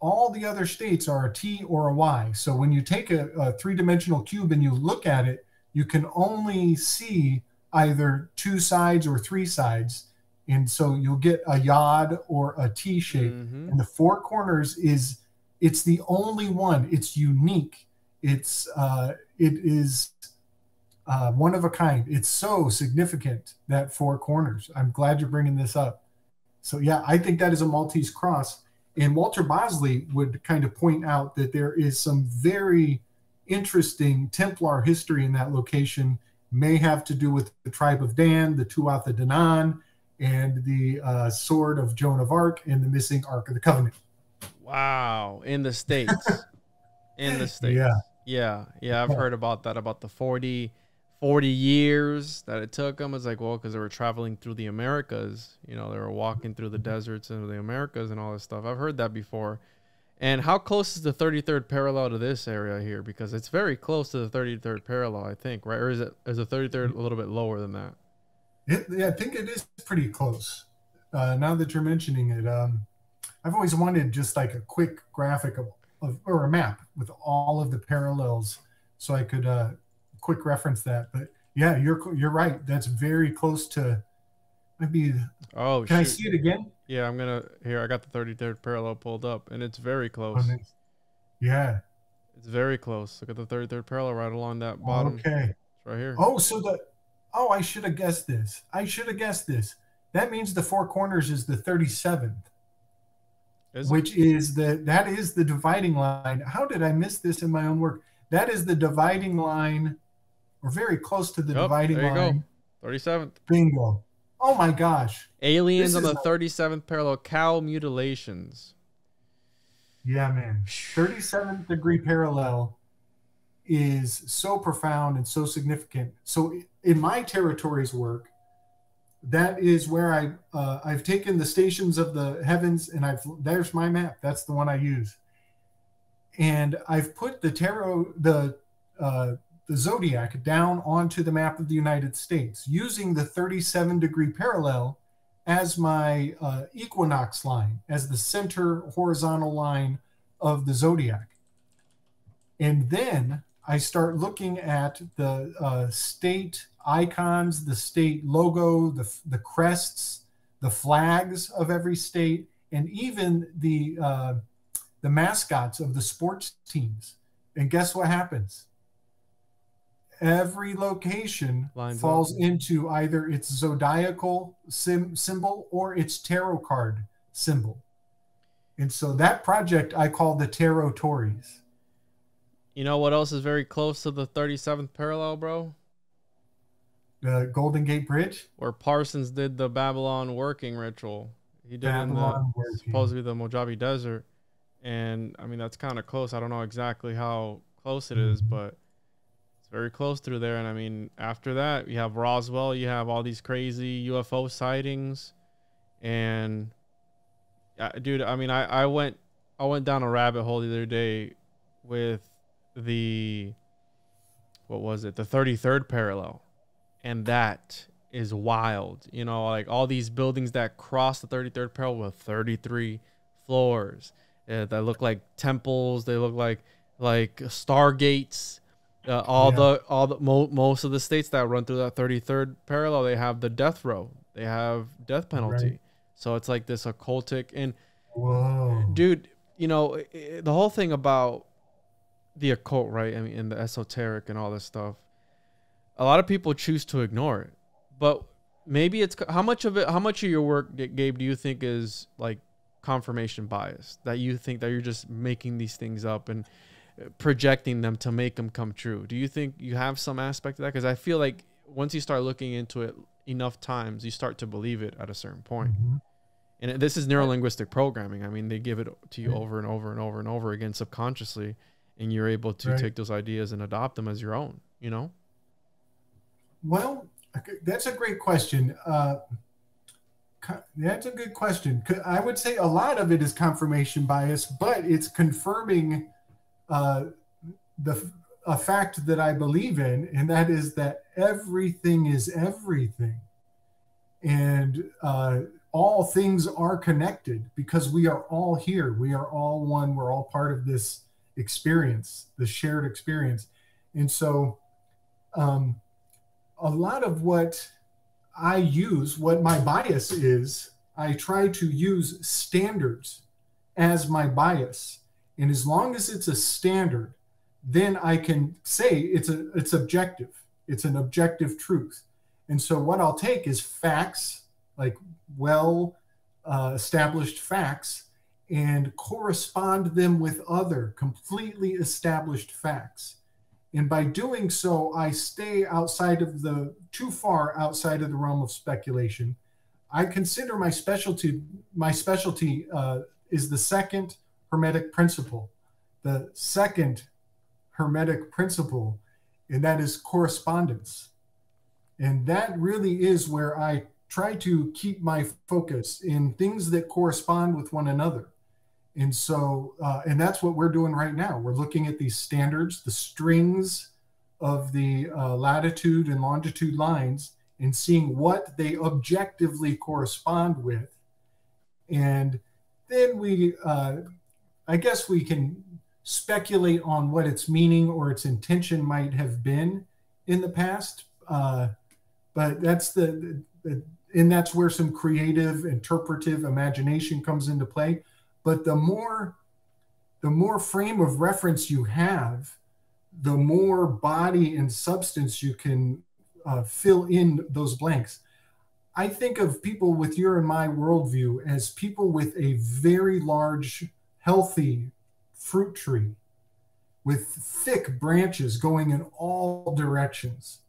all the other states are a T or a Y. So when you take a three-dimensional cube and you look at it, you can only see either two sides or three sides. And so you'll get a yod or a T shape. And the four corners it's the only one. It's unique. It is one of a kind. It's so significant, that four corners. I'm glad you're bringing this up. So yeah, I think that is a Maltese cross. And Walter Bosley would kind of point out that there is some very interesting Templar history in that location. May have to do with the tribe of Dan, the Tuatha De Danann, and the sword of Joan of Arc and the missing Ark of the Covenant. Wow. In the States. In the States. Yeah. I've heard about that, about the 40 years that it took them. It's like, well, because they were traveling through the Americas. You know, they were walking through the deserts into the Americas and all this stuff. I've heard that before. And how close is the 33rd parallel to this area here? Because it's very close to the 33rd parallel, I think, right? Or is the 33rd a little bit lower than that? Yeah, I think it is pretty close. Now that you're mentioning it, I've always wanted just like a quick graphic or a map with all of the parallels, so I could quick reference that. But yeah, you're right. That's very close to. Maybe. Oh, can I see it again? Yeah, I'm gonna. Here, I got the 33rd parallel pulled up, and it's very close. Oh, nice. Yeah, it's very close. Look at the 33rd parallel right along that bottom. Okay, it's right here. Oh, I should have guessed this. That means the four corners is the 37th, which is that is the dividing line. How did I miss this in my own work? That is the dividing line, or very close to the dividing line. There you go. 37th. Bingo. Oh my gosh. Aliens on the 37th parallel, cow mutilations. Yeah, man. 37th degree parallel is so profound and so significant. So in my territories work, that is where I've taken the stations of the heavens, and there's my map. That's the one I use. And I've put the tarot, the zodiac down onto the map of the United States using the 37-degree parallel as my equinox line, as the center horizontal line of the zodiac. And then I start looking at the state icons, the state logo, the crests, the flags of every state, and even the mascots of the sports teams. And guess what happens? Every location falls into either its zodiacal symbol or its tarot card symbol. And so that project I call the Tarot-tories. You know what else is very close to the 37th parallel, bro? The Golden Gate Bridge? Where Parsons did the Babylon working ritual. He did it in supposedly the Mojave Desert. And, I mean, that's kind of close. I don't know exactly how close it is, but it's very close through there. And, I mean, after that, you have Roswell. You have all these crazy UFO sightings. And, dude, I mean, I went down a rabbit hole the other day with the 33rd parallel. And that is wild. You know, like all these buildings that cross the 33rd parallel with 33 floors. That look like temples. They look like stargates. Most of the states that run through that 33rd parallel, they have the death row. They have death penalty. Right. So it's like this occultic. And dude, you know, the whole thing about the occult, right? I mean, and the esoteric and all this stuff. A lot of people choose to ignore it, but maybe it's how much of your work, Gabe, do you think is like confirmation bias, that you think that you're just making these things up and projecting them to make them come true? Do you think you have some aspect of that? Because I feel like once you start looking into it enough times, you start to believe it at a certain point. Mm-hmm. And this is neurolinguistic programming. I mean, they give it to you over and over and over and over again subconsciously, and you're able to take those ideas and adopt them as your own, you know? Well, that's a great question. That's a good question. I would say a lot of it is confirmation bias, but it's confirming a fact that I believe in, and that is that everything is everything. And all things are connected because we are all here. We are all one. We're all part of this experience, the shared experience. And so a lot of what I use, what my bias is, I try to use standards as my bias. And as long as it's a standard, then I can say it's objective. It's an objective truth. And so what I'll take is facts, like established facts, and correspond them with other completely established facts. And by doing so, I stay too far outside of the realm of speculation. I consider my specialty is the second hermetic principle. The second hermetic principle, and that is correspondence. And that really is where I try to keep my focus in things that correspond with one another. And so, and that's what we're doing right now. We're looking at these standards, the strings of the latitude and longitude lines, and seeing what they objectively correspond with. And then I guess we can speculate on what its meaning or its intention might have been in the past. But that's that's where some creative, interpretive imagination comes into play. But the more frame of reference you have, the more body and substance you can fill in those blanks. I think of people with your and my worldview as people with a very large, healthy fruit tree with thick branches going in all directions.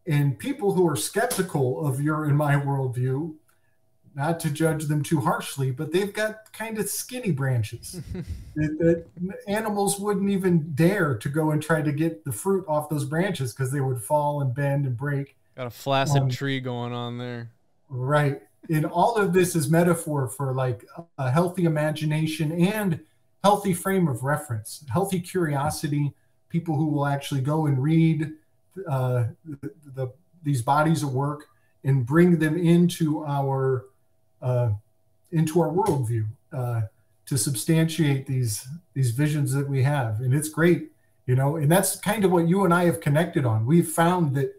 And people who are skeptical of your and my worldview, not to judge them too harshly, but they've got kind of skinny branches that animals wouldn't even dare to go and try to get the fruit off those branches because they would fall and bend and break. Got a flaccid tree going on there. Right. And all of this is metaphor for like a healthy imagination and healthy frame of reference, healthy curiosity, people who will actually go and read these bodies of work and bring them into our worldview to substantiate these visions that we have. And it's great, you know, and that's kind of what you and I have connected on. We've found that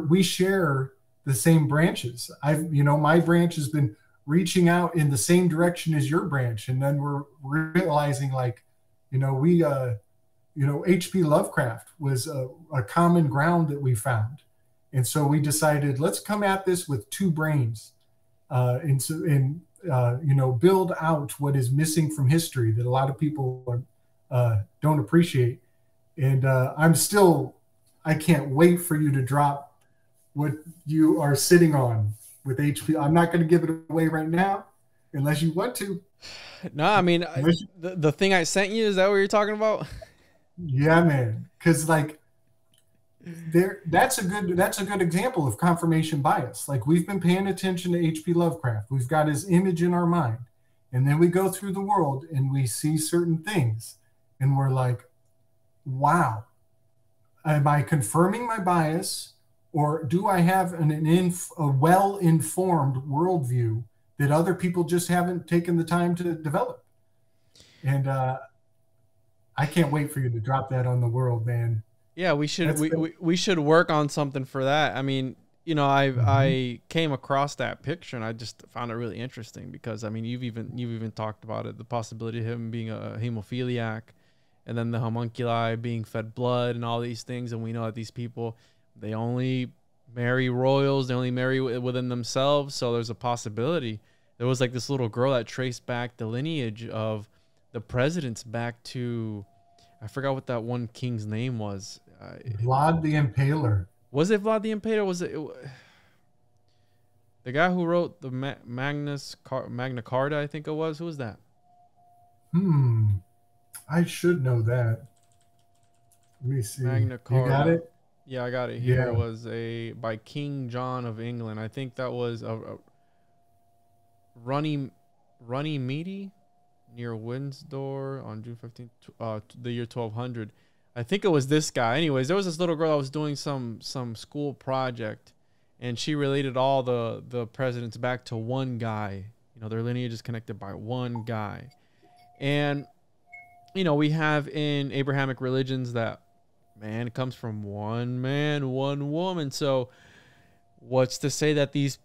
we share the same branches. My branch has been reaching out in the same direction as your branch. And then we're realizing like, H.P. Lovecraft was a common ground that we found. And so we decided, let's come at this with two brains and build out what is missing from history that a lot of people don't appreciate. And I can't wait for you to drop what you are sitting on with HP. I'm not going to give it away right now unless you want to. No, I mean, the thing I sent you, is that what you're talking about? Yeah, man. Because like that's a good example of confirmation bias. Like we've been paying attention to H.P. Lovecraft. We've got his image in our mind. And then we go through the world and we see certain things and we're like, wow, am I confirming my bias? Or do I have a well-informed worldview that other people just haven't taken the time to develop? And I can't wait for you to drop that on the world, man. Yeah, we should work on something for that. I mean, I came across that picture and I just found it really interesting because I mean, you've even talked about it, the possibility of him being a hemophiliac, and then the homunculi being fed blood and all these things, and we know that these people, they only marry royals. They only marry within themselves. So there's a possibility. There was like this little girl that traced back the lineage of the presidents back to, I forgot what that one king's name was. Vlad the Impaler. Was it Vlad the Impaler? Was it the guy who wrote the Magna Carta? I think it was. Who was that? I should know that. Let me see. Magna Carta. You got it? Yeah, I got it here. Yeah. It was by King John of England. I think that was a Runnymede near Windsor on June 15th, the year 1200. I think it was this guy. Anyways, there was this little girl that was doing some school project, and she related all the presidents back to one guy. Their lineage is connected by one guy. And, we have in Abrahamic religions that man comes from one man, one woman. So what's to say that these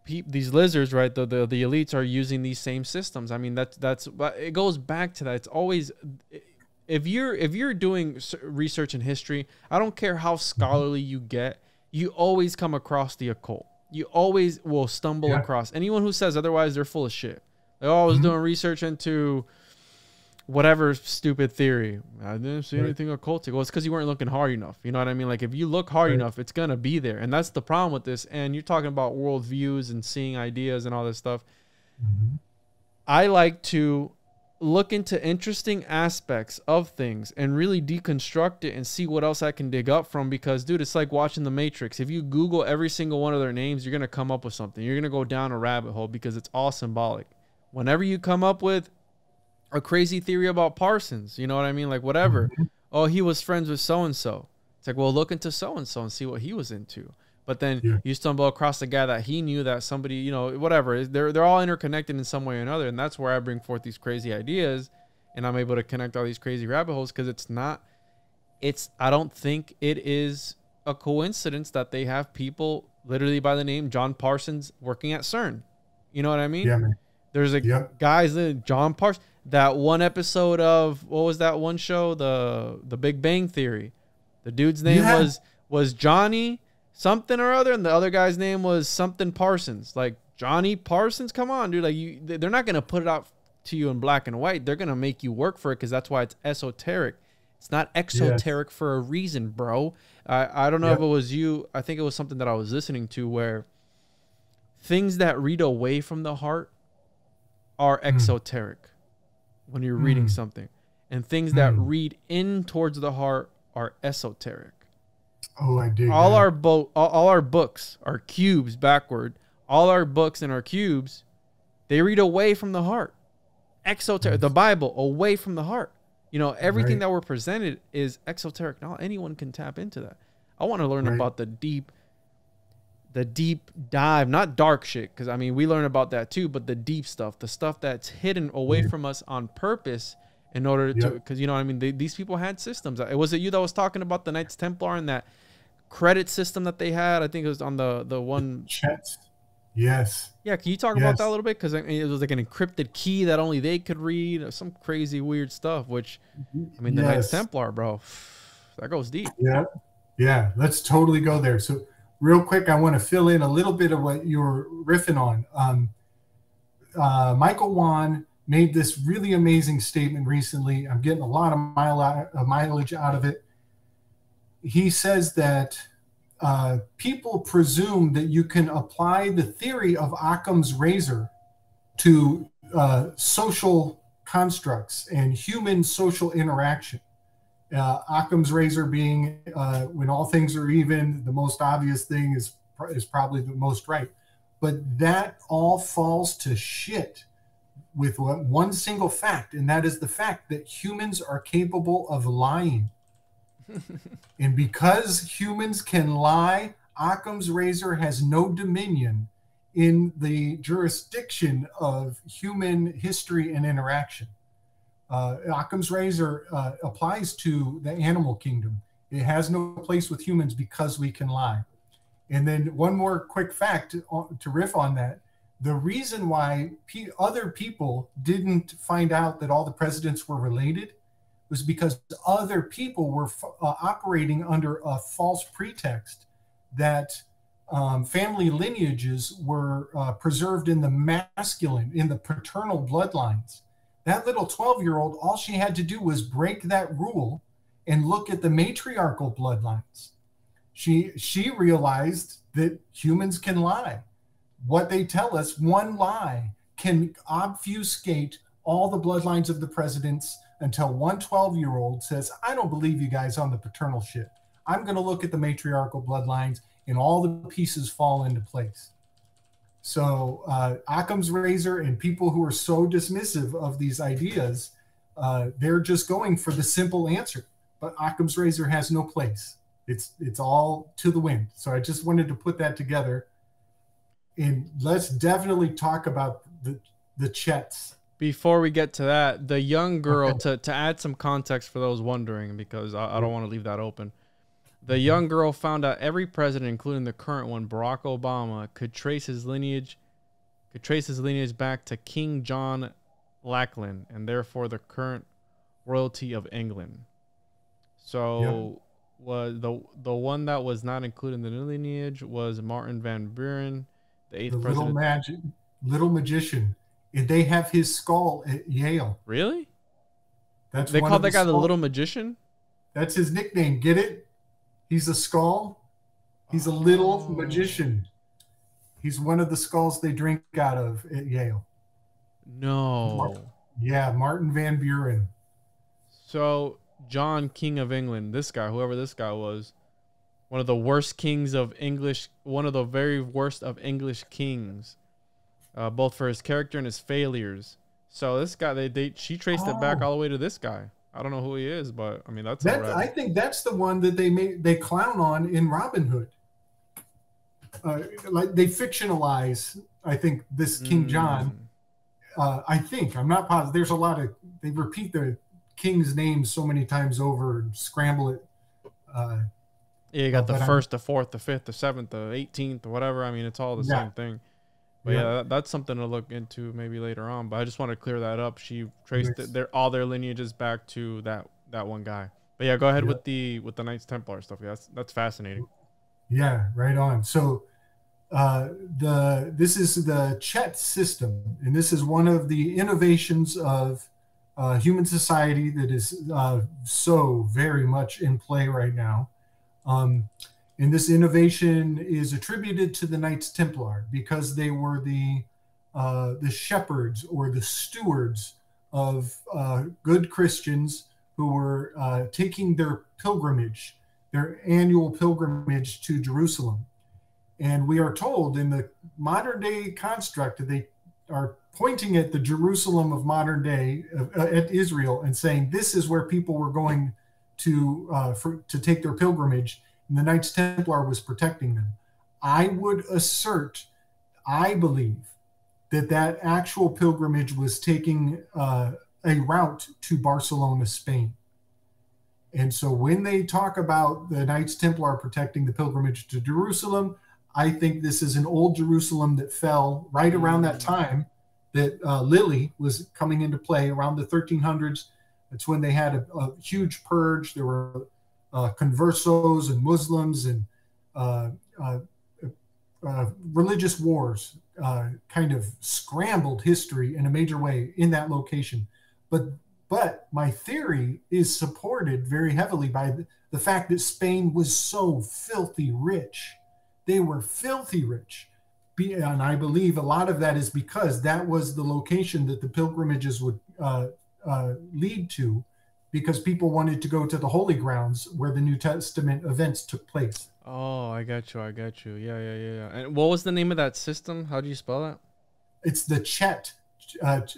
lizards, right, the elites are using these same systems? I mean, that's it goes back to that. It's always, if you're doing research in history, I don't care how scholarly you get, you always come across the occult. You always will stumble across anyone who says otherwise. They're full of shit. They're always doing research into whatever stupid theory. I didn't see anything occultic. Well, it's because you weren't looking hard enough. You know what I mean? Like if you look hard enough, it's gonna be there. And that's the problem with this. And you're talking about worldviews and seeing ideas and all this stuff. I like to look into interesting aspects of things and really deconstruct it and see what else I can dig up from. Because, dude, it's like watching The Matrix. If you Google every single one of their names, you're gonna come up with something. You're gonna go down a rabbit hole because it's all symbolic. Whenever you come up with a crazy theory about Parsons, you know what I mean? Like whatever. Oh, he was friends with so-and-so. It's like, well, look into so-and-so and see what he was into. But then you stumble across the guy that he knew that somebody, whatever. They're all interconnected in some way or another. And that's where I bring forth these crazy ideas. And I'm able to connect all these crazy rabbit holes because I don't think it is a coincidence that they have people literally by the name John Parsons working at CERN. You know what I mean? Yeah, man. There's guys, John Parsons. That one episode of, what was that one show? The Big Bang Theory. The dude's name was Johnny something or other, and the other guy's name was something Parsons. Like Johnny Parsons, come on, dude. Like they're not gonna put it out to you in black and white. They're gonna make you work for it because that's why it's esoteric. It's not exoteric for a reason, bro. I don't know if it was you. I think it was something that I was listening to where things that read away from the heart are exoteric. When you're reading something, and things that read in towards the heart are esoteric. Oh, I dig. All our books are cubes backward. all our books and our cubes, they read away from the heart. Exoteric, the Bible, away from the heart. You know, everything that we're presented is exoteric. Now anyone can tap into that. I want to learn about the deep dive, not dark shit, because I mean we learn about that too, but the deep stuff, the stuff that's hidden away from us on purpose in order to, because you know what I mean, these people had systems. Was it you that was talking about the Knights Templar and that credit system that they had? I think it was on the one chats. Yes. Yeah, can you talk about that a little bit? Because it was like an encrypted key that only they could read, some crazy weird stuff, which, I mean, the Knights Templar, bro, that goes deep. Yeah, let's totally go there. So real quick, I want to fill in a little bit of what you were riffing on. Michael Wan made this really amazing statement recently. I'm getting a lot of mileage out of it. He says that people presume that you can apply the theory of Occam's razor to social constructs and human social interaction. Occam's razor being when all things are even, the most obvious thing is probably the most right. But that all falls to shit with one single fact, and that is the fact that humans are capable of lying. And because humans can lie, Occam's razor has no dominion in the jurisdiction of human history and interaction. Occam's razor applies to the animal kingdom. It has no place with humans because we can lie. And then one more quick fact to riff on that. The reason why other people didn't find out that all the presidents were related was because other people were operating under a false pretext that family lineages were preserved in the masculine, in the paternal bloodlines. That little 12-year-old, all she had to do was break that rule and look at the matriarchal bloodlines. She realized that humans can lie. What they tell us, one lie can obfuscate all the bloodlines of the presidents until one 12-year-old says, I don't believe you guys on the paternal shit. I'm going to look at the matriarchal bloodlines and all the pieces fall into place. So Occam's razor and people who are so dismissive of these ideas, they're just going for the simple answer. But Occam's razor has no place. It's all to the wind. So I just wanted to put that together. And let's definitely talk about the Chets. Before we get to that, the young girl, to add some context for those wondering, because I don't want to leave that open. The young girl found out every president, including the current one, Barack Obama, could trace his lineage back to King John Lackland, and therefore the current royalty of England. So was the one that was not included in the new lineage was Martin Van Buren, the 8th president. Little magician. They have his skull at Yale. Really? They call that guy the little magician? That's his nickname. Get it? He's a skull. He's a little magician. He's one of the skulls they drink out of at Yale. No. Martin Van Buren. So John, King of England, this guy, whoever this guy was, one of the worst kings of English, one of the very worst of English kings, both for his character and his failures. So this guy, she traced it back all the way to this guy. I don't know who he is, but I mean I think that's the one that they clown on in Robin Hood. Like they fictionalize, I think, this King John. I think, I'm not positive. There's a lot of, they repeat the king's name so many times over and scramble it. You got the 1st, the 4th, the 5th, the 7th, the 18th, or whatever. I mean, it's all the same thing. But that's something to look into maybe later on. But I just want to clear that up. She traced all their lineages back to that one guy. But yeah, go ahead with the Knights Templar stuff. Yeah, that's fascinating. Yeah, right on. So this is the Chet system, and this is one of the innovations of human society that is so very much in play right now. And this innovation is attributed to the Knights Templar because they were the shepherds or the stewards of good Christians who were taking their annual pilgrimage to Jerusalem. And we are told in the modern day construct, they are pointing at the Jerusalem of modern day, at Israel, and saying this is where people were going to take their pilgrimage, and the Knights Templar was protecting them. I would assert, I believe, that actual pilgrimage was taking a route to Barcelona, Spain. And so when they talk about the Knights Templar protecting the pilgrimage to Jerusalem, I think this is an old Jerusalem that fell right around that time that Lulli was coming into play, around the 1300s. That's when they had a huge purge. There were conversos and Muslims and religious wars kind of scrambled history in a major way in that location. But my theory is supported very heavily by the fact that Spain was so filthy rich. They were filthy rich. And I believe a lot of that is because that was the location that the pilgrimages would lead to, because people wanted to go to the holy grounds where the New Testament events took place. Oh, I got you. Yeah. And what was the name of that system? How do you spell that? It's the Chet, Chet,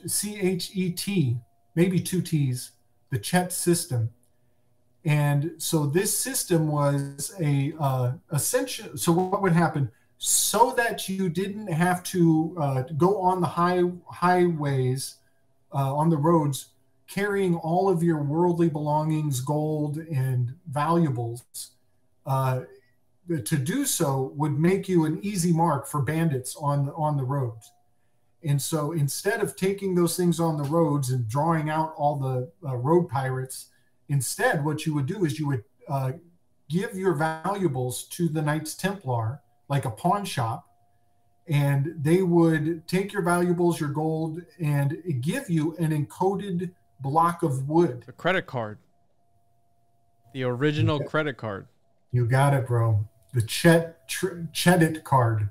maybe 2 T's, the Chet system. And so this system was essential. So what would happen? So that you didn't have to go on the highways, on the roads, carrying all of your worldly belongings, gold and valuables, to do so would make you an easy mark for bandits on the roads. And so instead of taking those things on the roads and drawing out all the road pirates, instead what you would do is you would give your valuables to the Knights Templar, like a pawn shop, and they would take your valuables, your gold, and give you an encoded block of wood. A credit card. The original credit card. You got it, bro. The Chetit card.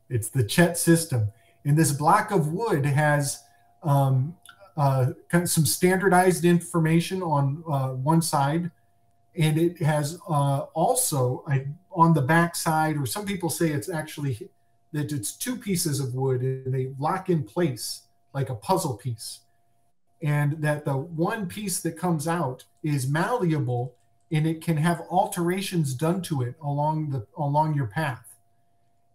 It's the Chet system. And this block of wood has kind of some standardized information on one side, and it has also on the back side, or some people say it's actually that it's 2 pieces of wood and they lock in place like a puzzle piece, and that the one piece that comes out is malleable and it can have alterations done to it along your path.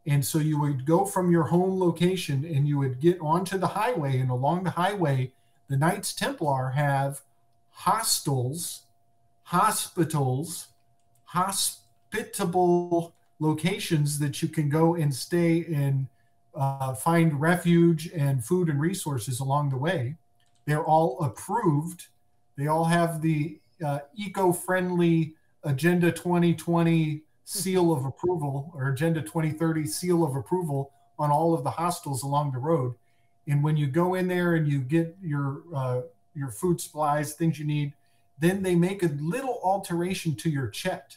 And so you would go from your home location and you would get onto the highway, and along the highway, the Knights Templar have hostels, hospitals, hospitable locations that you can go and stay and find refuge and food and resources along the way. They're all approved. They all have the eco-friendly Agenda 2020 seal of approval, or Agenda 2030 seal of approval on all of the hostels along the road. And when you go in there and you get your food supplies, things you need, then they make a little alteration to your Chet.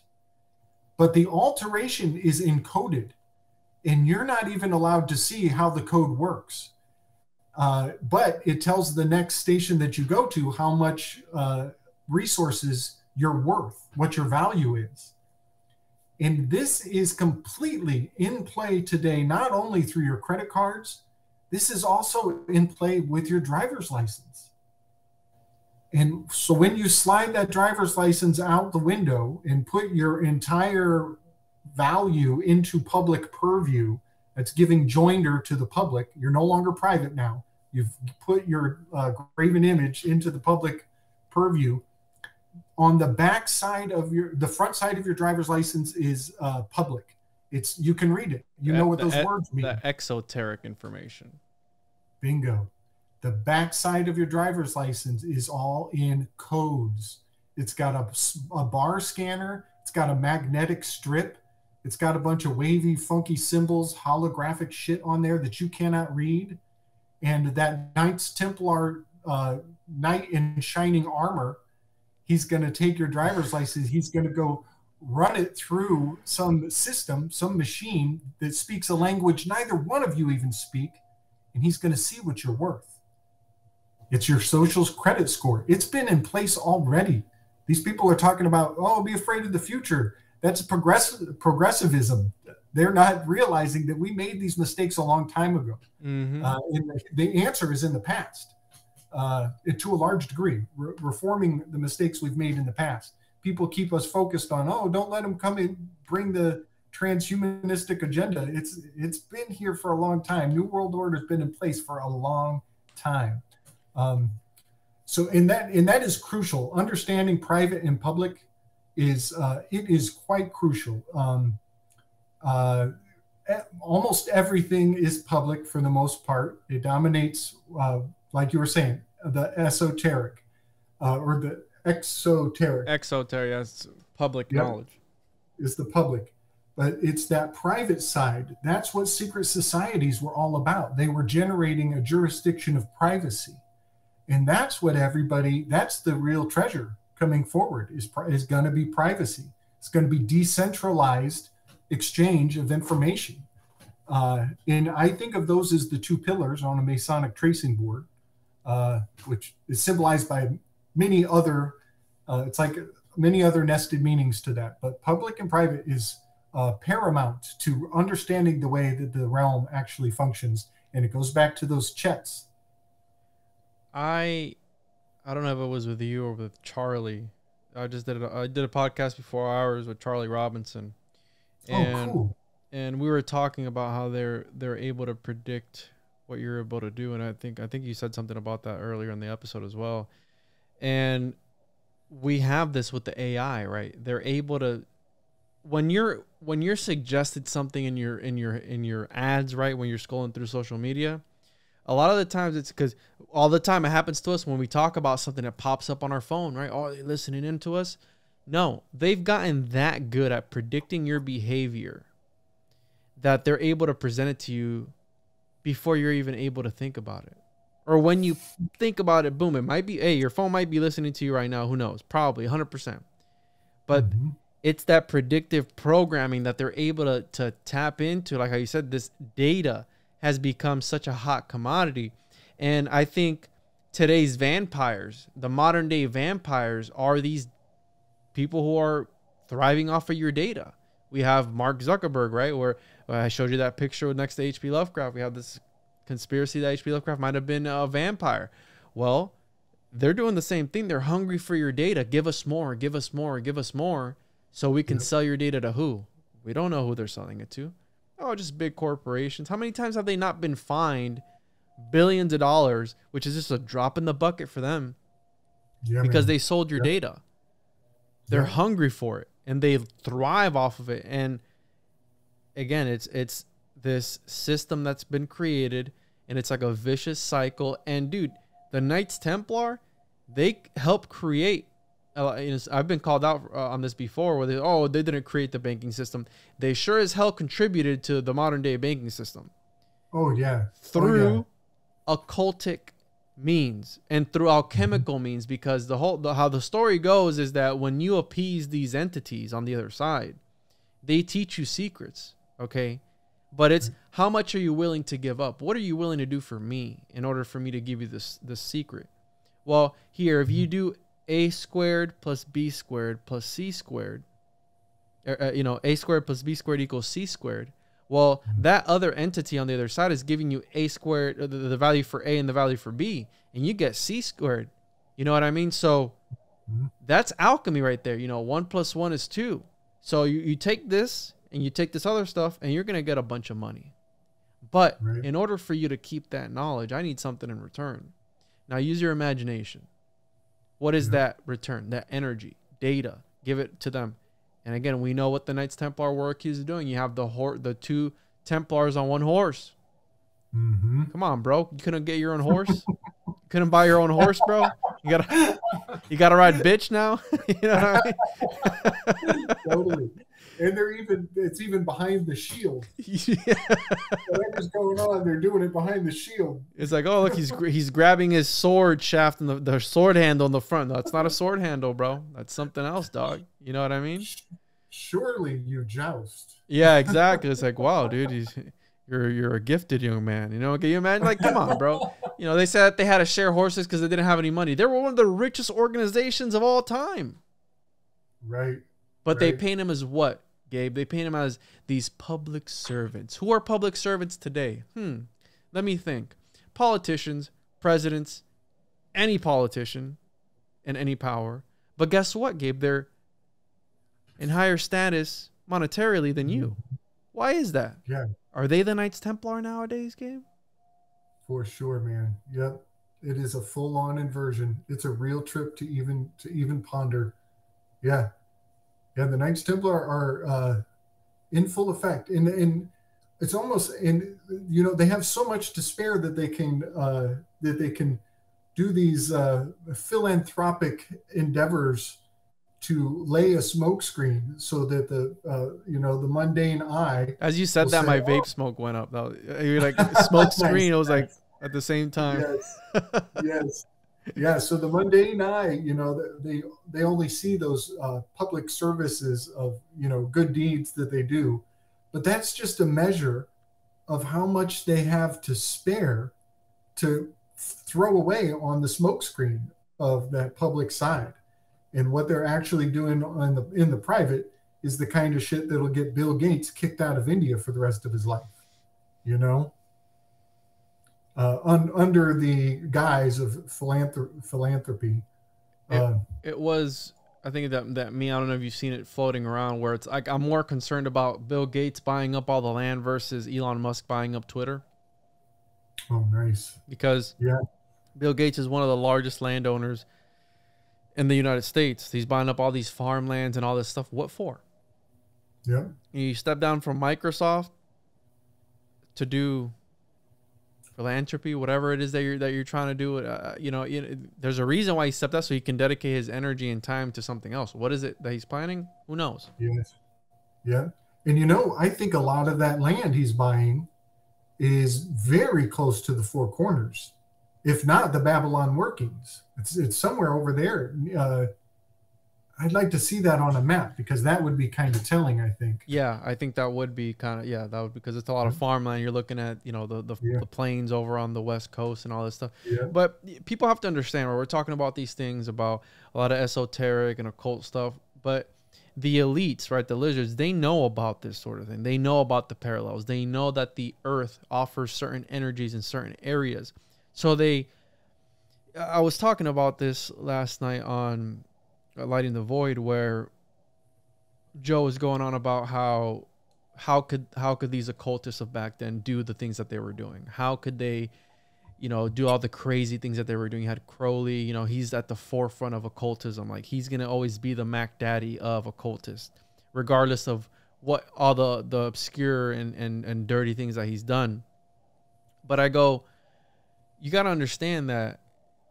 But the alteration is encoded, and you're not even allowed to see how the code works. But it tells the next station that you go to how much resources you're worth, what your value is. And this is completely in play today, not only through your credit cards, this is also in play with your driver's license. And so when you slide that driver's license out the window and put your entire value into public purview, that's giving joinder to the public. You're no longer private now. You've put your graven image into the public purview. On the back side of the front side of your driver's license is public. You can read it. You know what those words mean. The exoteric information. Bingo. The back side of your driver's license is all in codes. It's got a bar scanner. It's got a magnetic strip. It's got a bunch of wavy, funky symbols, holographic shit on there that you cannot read. And that Knights Templar knight in shining armor, he's going to take your driver's license. He's going to go run it through some system, some machine that speaks a language neither one of you even speak. And he's going to see what you're worth. It's your social credit score. It's been in place already. These people are talking about, be afraid of the future. That's progressivism. They're not realizing that we made these mistakes a long time ago. And the answer is in the past, to a large degree, reforming the mistakes we've made in the past. People keep us focused on, oh, don't let them come in, bring the transhumanistic agenda. It's been here for a long time. New World Order has been in place for a long time. So that is crucial. Understanding private and public is quite crucial. Almost everything is public for the most part. It dominates, like you were saying, the esoteric or the exoteric. Exoteric, that's public knowledge. Is the public. But it's that private side. That's what secret societies were all about. They were generating a jurisdiction of privacy. And that's what that's the real treasure coming forward is going to be privacy. It's going to be decentralized exchange of information. And I think of those as the two pillars on a Masonic tracing board, which is symbolized by many other, it's like many other nested meanings to that. But public and private is paramount to understanding the way that the realm actually functions. And it goes back to those checks. I don't know if it was with you or with Charlie. I did a podcast before ours with Charlie Robinson. And, cool. And we were talking about how they're able to predict what you're able to do. And I think you said something about that earlier in the episode as well. And we have this with the AI, right? They're able to, when you're suggested something in your ads, right? When you're scrolling through social media, a lot of the times it's because all the time it happens to us when we talk about something that pops up on our phone, right? Oh, they're listening in to us. No, they've gotten that good at predicting your behavior that they're able to present it to you before you're even able to think about it. Or when you think about it, boom, it might be, hey, your phone might be listening to you right now. Who knows? Probably 100%. But it's that predictive programming that they're able to tap into. Like how you said, this data has become such a hot commodity. And I think today's vampires, the modern day vampires, are these people who are thriving off of your data. We have Mark Zuckerberg, right? Where I showed you that picture next to H.P. Lovecraft. We have this conspiracy that H.P. Lovecraft might have been a vampire. Well, they're doing the same thing. They're hungry for your data. Give us more, give us more, give us more, so we can sell your data to who? We don't know who they're selling it to. Oh, just big corporations. How many times have they not been fined billions of dollars, which is just a drop in the bucket for them, because they sold your data? They're hungry for it, and they thrive off of it. And again, it's this system that's been created, and it's like a vicious cycle. And dude, the Knights Templar, they help create. I've been called out on this before, where they didn't create the banking system. They sure as hell contributed to the modern day banking system. Oh yeah, through occultic means and through alchemical means, because how the story goes is that when you appease these entities on the other side, they teach you secrets, okay? But it's how much are you willing to give up? What are you willing to do for me in order for me to give you this secret? Well, here, if you do a squared plus b squared plus c squared, a squared plus b squared equals c squared. Well, that other entity on the other side is giving you a squared, the value for a and the value for b, and you get c squared. You know what I mean? So that's alchemy right there. 1 plus 1 is 2. So you take this and you take this other stuff, and you're going to get a bunch of money. But in order for you to keep that knowledge, I need something in return. Now use your imagination. What is that return? That energy, data. Give it to them. And again, we know what the Knights Templar were accused of doing. You have the two Templars on one horse. Come on, bro. You couldn't get your own horse? You couldn't buy your own horse, bro? You gotta ride bitch now? You know what I mean? Totally. And it's even behind the shield. Whatever's going on, they're doing it behind the shield. It's like, oh, look, he's grabbing his sword shaft and the sword handle in the front. No, it's not a sword handle, bro. That's something else, dog. You know what I mean? Surely you joust. Yeah, exactly. It's like, wow, dude, you're a gifted young man. Can you imagine? Like, come on, bro. They said that they had to share horses because they didn't have any money. They were one of the richest organizations of all time. Right. But they paint him as what? Gabe. They paint them as these public servants. Who are public servants today? Let me think. Politicians, presidents, any politician in any power. But guess what, Gabe? They're in higher status monetarily than you. Why is that? Yeah. Are they the Knights Templar nowadays, Gabe? For sure, man. Yep. It is a full-on inversion. It's a real trip to even ponder. Yeah. Yeah, the Knights Templar are in full effect. And it's almost, and you know, they have so much to spare that they can do these philanthropic endeavors to lay a smoke screen so that the the mundane eye. As you said that, say, my vape smoke went up. You're like smoke screen. It was like at the same time. Yes. Yes. Yeah. So the mundane eye, you know, they only see those public services of, you know, good deeds that they do, but that's just a measure of how much they have to spare to throw away on the smoke screen of that public side. And what they're actually doing in the private is the kind of shit that'll get Bill Gates kicked out of India for the rest of his life, you know, under the guise of philanthropy. It was, I think that meme, I don't know if you've seen it floating around, where it's like, I'm more concerned about Bill Gates buying up all the land versus Elon Musk buying up Twitter. Oh, nice. Because Bill Gates is one of the largest landowners in the United States. He's buying up all these farmlands and all this stuff. What for? Yeah. You step down from Microsoft to do philanthropy, whatever it is that you're trying to do. There's a reason why he stepped out, so he can dedicate his energy and time to something else. What is it that he's planning? Who knows? Yes. Yeah. And you know, I think a lot of that land he's buying is very close to the Four Corners, if not the Babylon workings. It's somewhere over there. I'd like to see that on a map, because that would be kind of telling, I think. Yeah, I think that would be kind of, that would, because it's a lot of farmland. You're looking at, you know, the plains over on the West Coast and all this stuff. Yeah. But people have to understand, where we're talking about these things, about a lot of esoteric and occult stuff, but the elites, right, the lizards, they know about this sort of thing. They know about the parallels. They know that the earth offers certain energies in certain areas. So I was talking about this last night on Lighting the Void, where Joe was going on about how could these occultists of back then do the things that they were doing? How could they, you know, do all the crazy things that they were doing? You had Crowley, you know, he's at the forefront of occultism. Like, he's going to always be the Mac Daddy of occultists, regardless of what all the obscure and dirty things that he's done. But I go, you got to understand that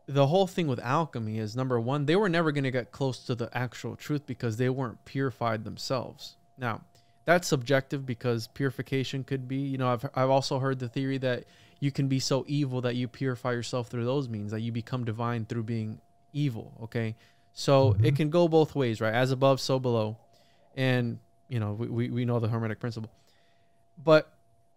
the whole thing with alchemy is, number one, they were never going to get close to the actual truth because they weren't purified themselves. Now, that's subjective, because purification could be, you know, I've also heard the theory that you can be so evil that you purify yourself through those means, that you become divine through being evil. Okay. So it can go both ways, right? As above, so below. And, you know, we know the hermetic principle. But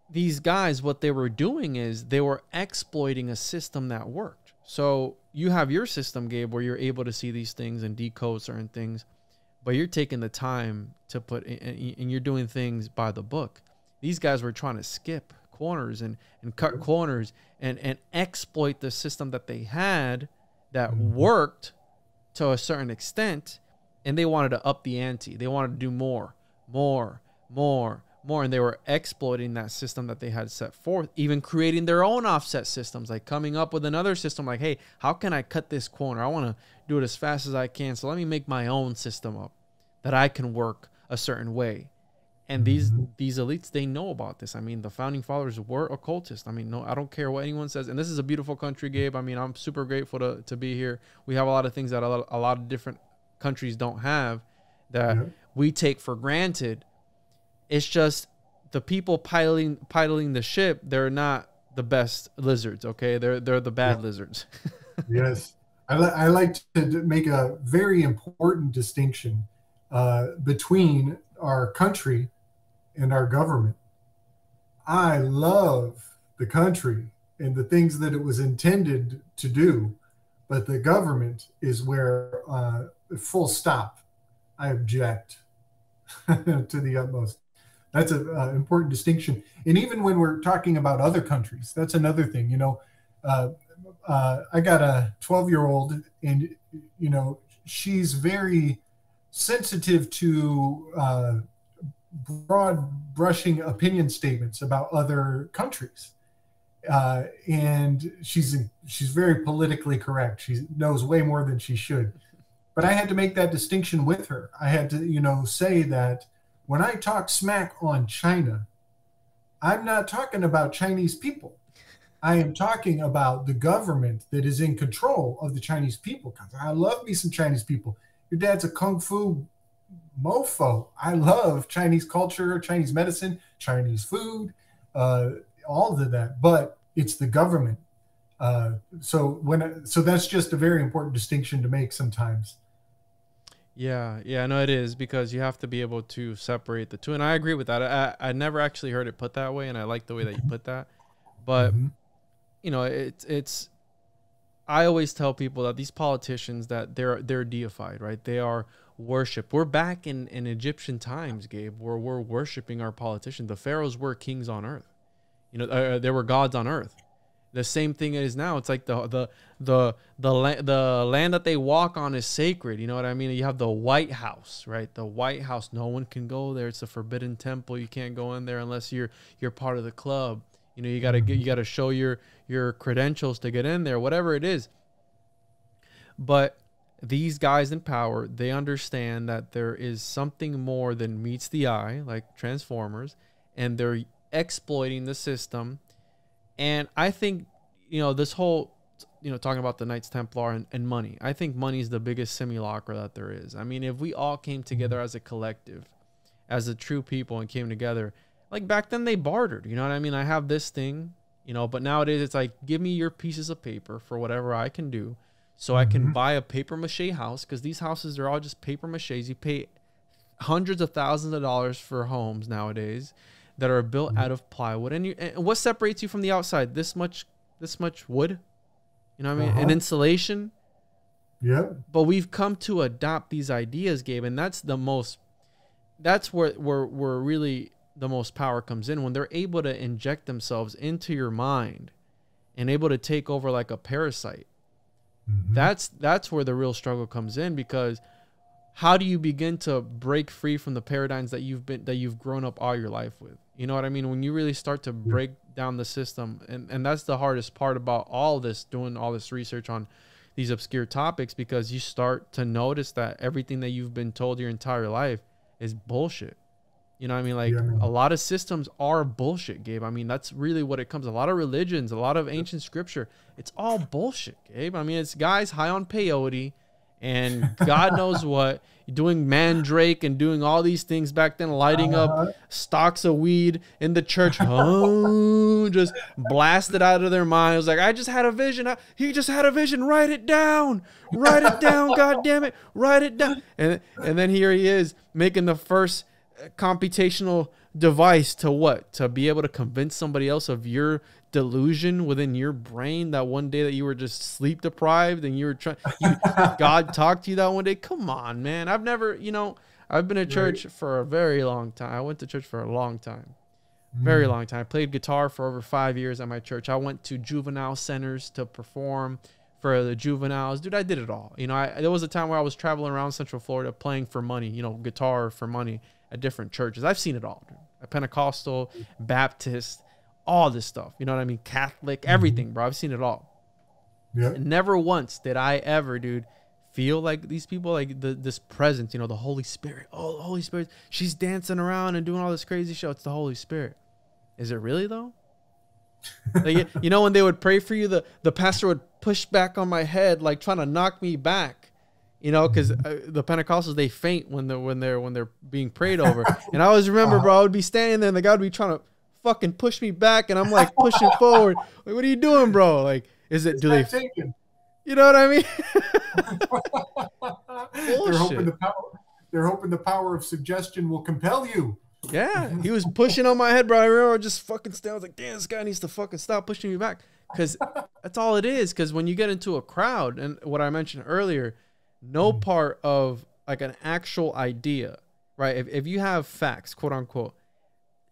these guys, what they were doing is they were exploiting a system that worked. So you have your system, Gabe, where you're able to see these things and decode certain things, but you're taking the time to put in, and you're doing things by the book. These guys were trying to skip corners and cut corners and exploit the system that they had that worked to a certain extent, and they wanted to up the ante. They wanted to do more, and they were exploiting that system that they had set forth, even creating their own offset systems, like coming up with another system like, hey, how can I cut this corner? I want to do it as fast as I can, so let me make my own system up that I can work a certain way. And these elites, they know about this. I mean, the founding fathers were occultists. I mean, no, I don't care what anyone says. And this is a beautiful country, Gabe. I mean, I'm super grateful to be here. We have a lot of things that a lot of different countries don't have that we take for granted. It's just the people piloting the ship, they're not the best lizards, okay? They're the bad lizards. Yes. I like to make a very important distinction between our country and our government. I love the country and the things that it was intended to do, but the government is where, full stop, I object. to the utmost. That's an important distinction. And even when we're talking about other countries, that's another thing. I got a 12-year-old, and she's very sensitive to broad brushing opinion statements about other countries, and she's very politically correct. She knows way more than she should. But I had to make that distinction with her. I had to say that when I talk smack on China, I'm not talking about Chinese people. I am talking about the government that is in control of the Chinese people. I love me some Chinese people. Your dad's a kung fu mofo. I love Chinese culture, Chinese medicine, Chinese food, all of that. But it's the government. So that's just a very important distinction to make sometimes. Yeah, no, it is, because you have to be able to separate the two. And I agree with that. I never actually heard it put that way, and I like the way that you put that. But, it's I always tell people that these politicians, that they're deified, right? They are worshipped. We're back in Egyptian times, Gabe, where we're worshiping our politicians. The pharaohs were kings on earth. There were gods on earth. The same thing it is now. It's like the land that they walk on is sacred. You know what I mean? You have the White House, right? The White House. No one can go there. It's a forbidden temple. You can't go in there unless you're part of the club. You gotta show your credentials to get in there, whatever it is. But these guys in power, they understand that there is something more than meets the eye, like Transformers, and they're exploiting the system. And I think, this whole, talking about the Knights Templar and money, I think money is the biggest simulacra that there is. I mean, if we all came together as a collective, as a true people, and came together, like back then they bartered, you know what I mean? I have this thing, but nowadays it's like, give me your pieces of paper for whatever I can do, so I can buy a paper mache house, because these houses are all just paper maches. You pay hundreds of thousands of dollars for homes nowadays that are built out of plywood. And what separates you from the outside? This much wood, you know what I mean? And insulation. Yeah. But we've come to adopt these ideas, Gabe, and that's where really the most power comes in, when they're able to inject themselves into your mind and able to take over like a parasite. That's where the real struggle comes in, because how do you begin to break free from the paradigms that you've grown up all your life with? You know what I mean? When you really start to break down the system, and that's the hardest part about all this, doing all this research on these obscure topics, because you start to notice that everything that you've been told your entire life is bullshit. You know what I mean? Like, a lot of systems are bullshit, Gabe. I mean, that's really what it comes. A lot of religions, a lot of ancient scripture, it's all bullshit, Gabe. I mean, it's guys high on peyote and God knows what, doing mandrake and doing all these things back then, lighting up stalks of weed in the church. Just blasted out of their minds. Like, I just had a vision. He just had a vision. Write it down. Write it down. God damn it. Write it down. And then here he is making the first computational device to be able to convince somebody else of your delusion within your brain, that one day that you were just sleep deprived and you were God talked to you that one day. Come on, man. I've been to church for a very long time. I went to church for a long time. Very long time. I played guitar for over 5 years at my church. I went to juvenile centers to perform for the juveniles. Dude, I did it all. There was a time where I was traveling around Central Florida playing for money, guitar for money at different churches. I've seen it all, dude. A Pentecostal, Baptist, all this stuff. You know what I mean? Catholic, everything, bro. I've seen it all. Yeah. And never once did I ever, dude, feel like these people, like this presence, the Holy Spirit. Oh, the Holy Spirit. She's dancing around and doing all this crazy shit. It's the Holy Spirit. Is it really, though? Like, when they would pray for you, the pastor would push back on my head, like trying to knock me back. Because the Pentecostals, they faint when they're being prayed over. And I always remember, bro, I would be standing there and the guy would be trying to fucking push me back, and I'm like pushing forward. Like, what are you doing, bro? Like, do they? You know what I mean? They're hoping the power of suggestion will compel you. Yeah, he was pushing on my head, bro. I remember just fucking standing. I was like, damn, this guy needs to fucking stop pushing me back. Because that's all it is. Because when you get into a crowd, and what I mentioned earlier, no part of like an actual idea right? If you have facts, quote unquote,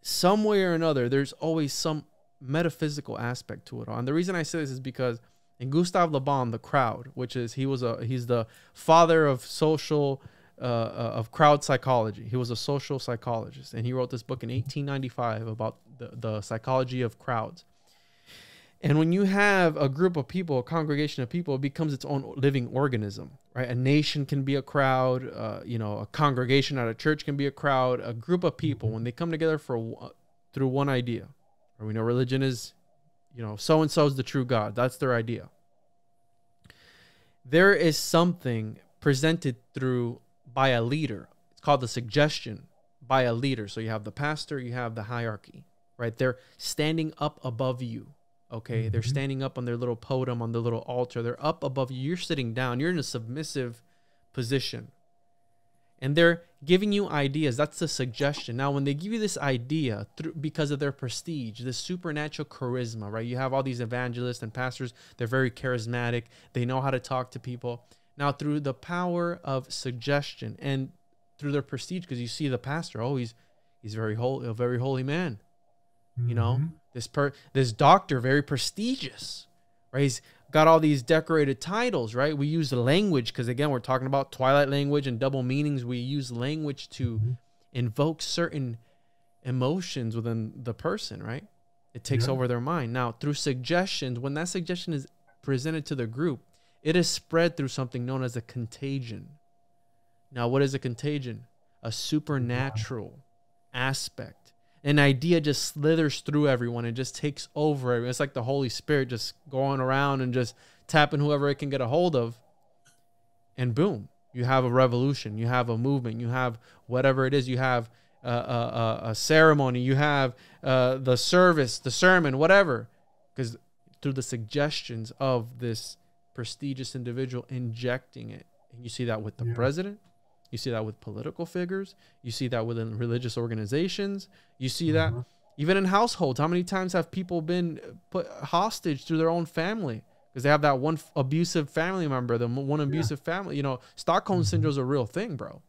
some way or another, there's always some metaphysical aspect to it all. And the reason I say this is because in Gustave Le Bon, The Crowd, which is he's the father of social of crowd psychology. He was a social psychologist, and he wrote this book in 1895 about the psychology of crowds. And when you have a group of people, a congregation of people, it becomes its own living organism, right? A nation can be a crowd, a congregation at a church can be a crowd. A group of people, when they come together through one idea, or we know religion is, so-and-so is the true God. That's their idea. There is something presented by a leader. It's called the suggestion by a leader. So you have the pastor, you have the hierarchy, right? They're standing up above you. Okay, they're standing up on their little podium, on their little altar. They're up above you. You're sitting down. You're in a submissive position. And they're giving you ideas. That's the suggestion. Now, when they give you this idea because of their prestige, this supernatural charisma, right? You have all these evangelists and pastors. They're very charismatic. They know how to talk to people. Now, through the power of suggestion and through their prestige, because you see the pastor, he's very holy, a very holy man. This doctor, very prestigious, right? He's got all these decorated titles, right? We use the language because, again, we're talking about Twilight language and double meanings. We use language to invoke certain emotions within the person, right? It takes over their mind. Now, through suggestions, when that suggestion is presented to the group, it is spread through something known as a contagion. Now, what is a contagion? A supernatural aspect. An idea just slithers through everyone and just takes over everyone. It's like the Holy Spirit just going around and just tapping whoever it can get a hold of. And boom, you have a revolution. You have a movement. You have whatever it is. You have a ceremony. You have the service, the sermon, whatever. Because through the suggestions of this prestigious individual injecting it. And you see that with the president. You see that with political figures. You see that within religious organizations. You see that even in households. How many times have people been put hostage through their own family because they have that one abusive family member, the one abusive family? Stockholm syndrome is a real thing, bro.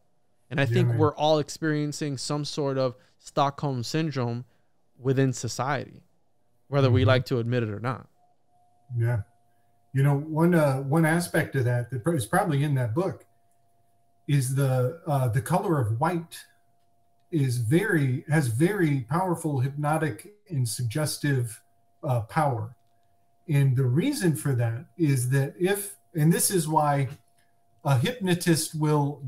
And I think we're all experiencing some sort of Stockholm syndrome within society, whether we like to admit it or not. Yeah. One aspect of that is probably in that book is the color of white has very powerful hypnotic and suggestive power. And the reason for that is that and this is why a hypnotist will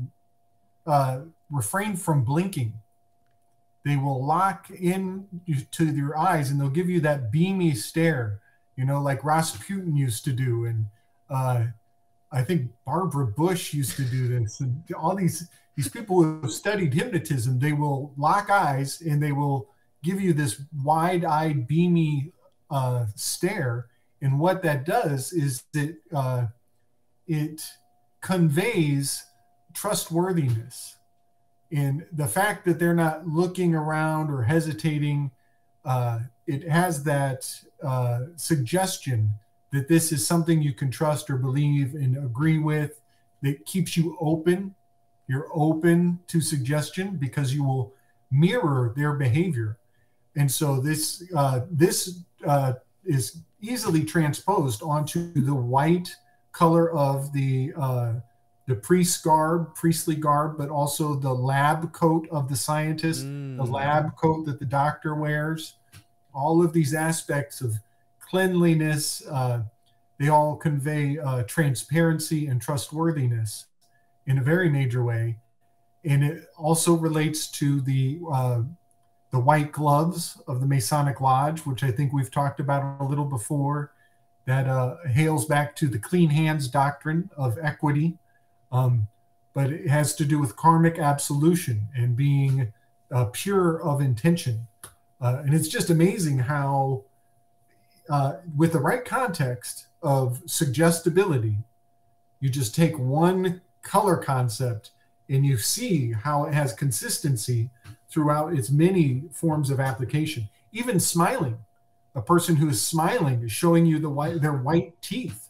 refrain from blinking. They will lock in to your eyes and they'll give you that beamy stare, like Rasputin used to do. And I think Barbara Bush used to do this. And all these people who have studied hypnotism, they will lock eyes and they will give you this wide-eyed, beamy stare. And what that does is that it conveys trustworthiness. And the fact that they're not looking around or hesitating, it has that suggestion that this is something you can trust or believe and agree with, that keeps you open. You're open to suggestion because you will mirror their behavior. And so this is easily transposed onto the white color of the priestly garb, but also the lab coat of the scientist, the lab coat that the doctor wears. All of these aspects of cleanliness, they all convey transparency and trustworthiness in a very major way. And it also relates to the white gloves of the Masonic Lodge, which I think we've talked about a little before, that hails back to the clean hands doctrine of equity. But it has to do with karmic absolution and being pure of intention. And it's just amazing how, with the right context of suggestibility, you just take one color concept and you see how it has consistency throughout its many forms of application. Even smiling. A person who is smiling is showing you their white teeth,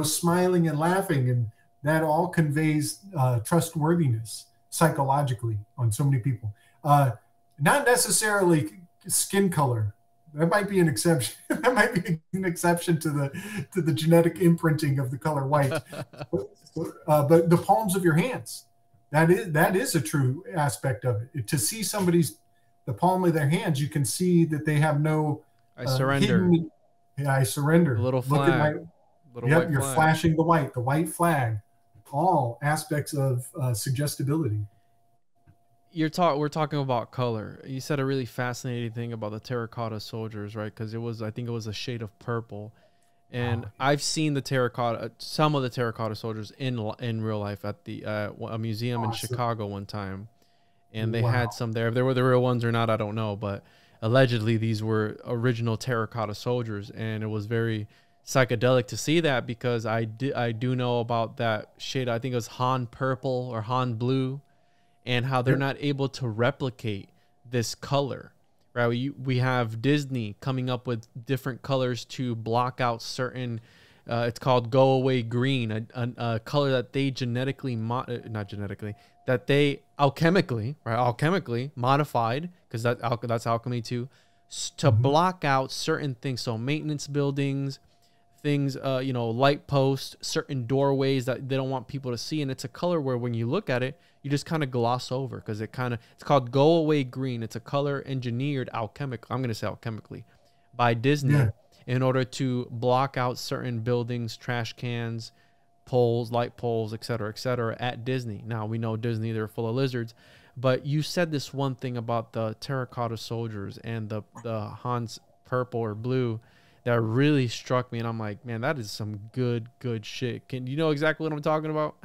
smiling and laughing, and that all conveys trustworthiness, psychologically on so many people. Not necessarily skin color. That might be an exception. That might be an exception to the genetic imprinting of the color white. But the palms of your hands, that is a true aspect of it. To see the palm of their hands, you can see that they have no. I surrender. I surrender. A little flag. Yep, you're flashing the white flag. All aspects of suggestibility. We're talking about color. You said a really fascinating thing about the terracotta soldiers, right? Because I think it was a shade of purple, and I've seen some of the terracotta soldiers in real life at a museum in Chicago one time, and they had some there. If they were the real ones or not, I don't know, but allegedly these were original terracotta soldiers, and it was very psychedelic to see that, because I do know about that shade. I think it was Han purple or Han blue, and how they're not able to replicate this color, right? We have Disney coming up with different colors to block out certain, it's called go away green, a color that they alchemically modified, because that's alchemy too, to block out certain things. So maintenance buildings, things, light posts, certain doorways that they don't want people to see. And it's a color where when you look at it, you just kind of gloss over, because it's called go away green. It's a color engineered alchemically by Disney in order to block out certain buildings, trash cans, poles, light poles, et cetera, at Disney. Now, we know Disney, they're full of lizards, but you said this one thing about the terracotta soldiers and the Hans purple or blue that really struck me, and I'm like, man, that is some good shit. Can you know exactly what I'm talking about?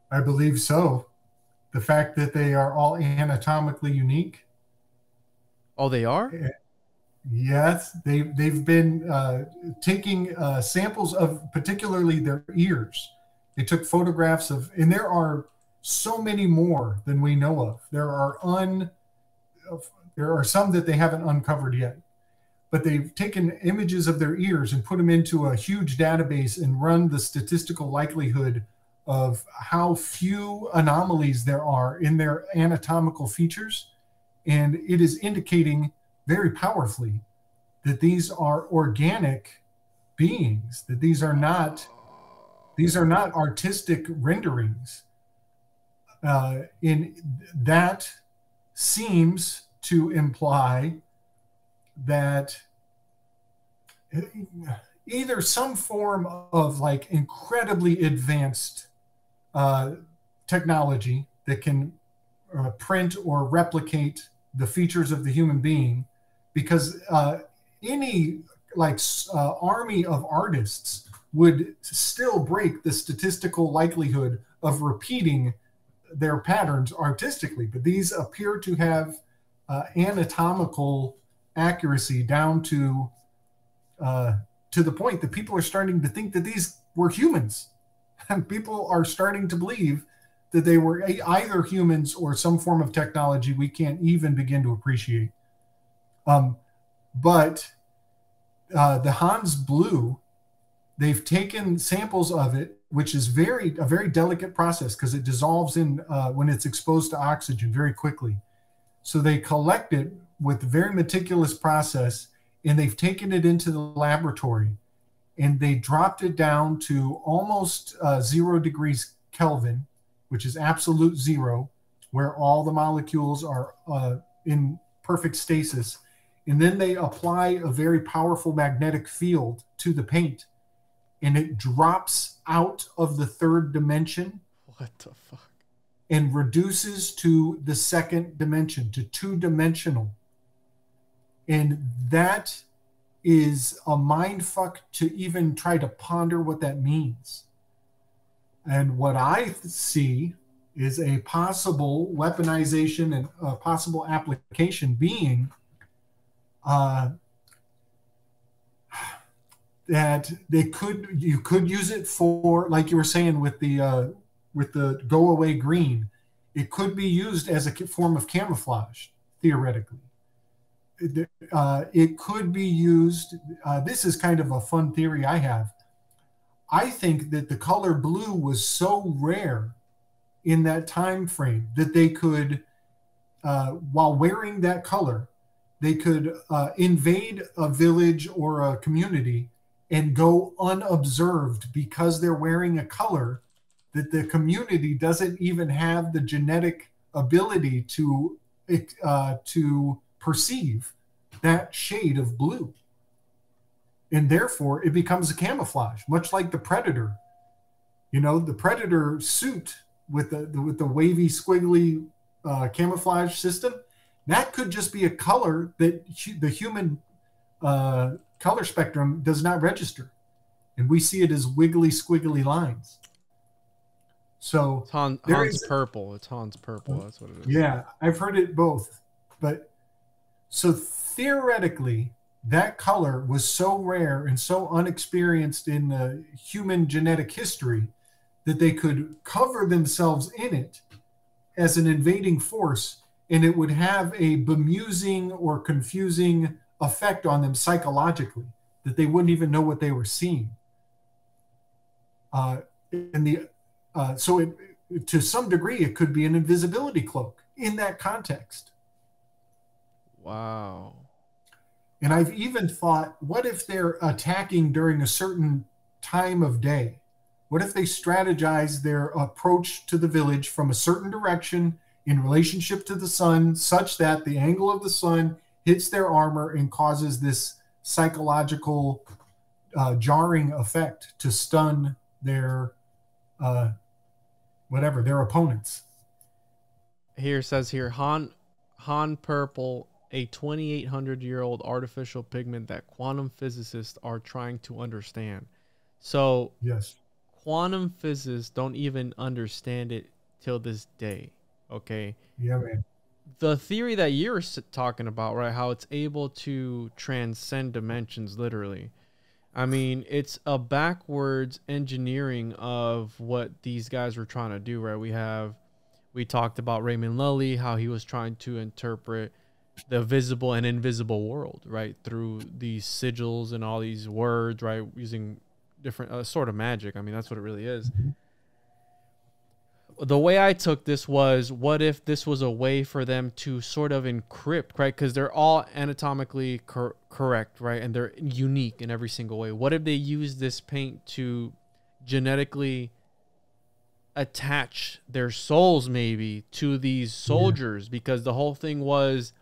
I believe so. The fact that they are all anatomically unique. Oh, they are? Yes, they've been taking samples of particularly their ears. They took photographs of, and there are so many more than we know of. There are some that they haven't uncovered yet, but they've taken images of their ears and put them into a huge database and run the statistical likelihood of how few anomalies there are in their anatomical features. And it is indicating very powerfully that these are organic beings, that these are not artistic renderings. In that seems to imply that either some form of like incredibly advanced technology that can print or replicate the features of the human being, because any army of artists would still break the statistical likelihood of repeating their patterns artistically, but these appear to have anatomical accuracy down to the point that people are starting to think that these were humans. And people are starting to believe that they were either humans or some form of technology we can't even begin to appreciate. But the Hans blue, they've taken samples of it, which is a very delicate process because it dissolves in when it's exposed to oxygen very quickly. So they collect it with a very meticulous process, and they've taken it into the laboratory, and they dropped it down to almost 0 degrees Kelvin, which is absolute zero, where all the molecules are in perfect stasis. And then they apply a very powerful magnetic field to the paint, and it drops out of the third dimension. What the fuck? And reduces to the second dimension, to 2-dimensional. And that is a mind fuck to even try to ponder what that means. And what I see is a possible weaponization and a possible application being that you could use it for, like you were saying with the go away green. It could be used as a form of camouflage, theoretically. It could be used. This is kind of a fun theory I have. I think that the color blue was so rare in that time frame that they could, while wearing that color, they could invade a village or a community and go unobserved because they're wearing a color that the community doesn't even have the genetic ability to perceive that shade of blue. And therefore, it becomes a camouflage, much like the Predator. You know, the Predator suit with the wavy, squiggly camouflage system, that could just be a color that the human color spectrum does not register. And we see it as wiggly, squiggly lines. So it's Han's purple. It's Han's purple. That's what it is. Yeah, I've heard it both. But so theoretically, that color was so rare and so unexperienced in the human genetic history that they could cover themselves in it as an invading force, and it would have a bemusing or confusing effect on them psychologically, that they wouldn't even know what they were seeing. So to some degree, it could be an invisibility cloak in that context. Wow. And I've even thought, what if they're attacking during a certain time of day? What if they strategize their approach to the village from a certain direction in relationship to the sun, such that the angle of the sun hits their armor and causes this psychological jarring effect to stun their their opponents? Here says here, Han purple, a 2,800-year-old artificial pigment that quantum physicists are trying to understand. So yes, quantum physicists don't even understand it till this day. Okay. Yeah, man. The theory that you're talking about, right? How it's able to transcend dimensions, literally. I mean, it's a backwards engineering of what these guys were trying to do, right? We talked about Raymon Lulli, how he was trying to interpret the visible and invisible world, right? Through these sigils and all these words, right? Using different sort of magic. I mean, that's what it really is. The way I took this was, what if this was a way for them to sort of encrypt, right? Because they're all anatomically correct, right? And they're unique in every single way. What if they use this paint to genetically attach their souls maybe to these soldiers? Because the whole thing was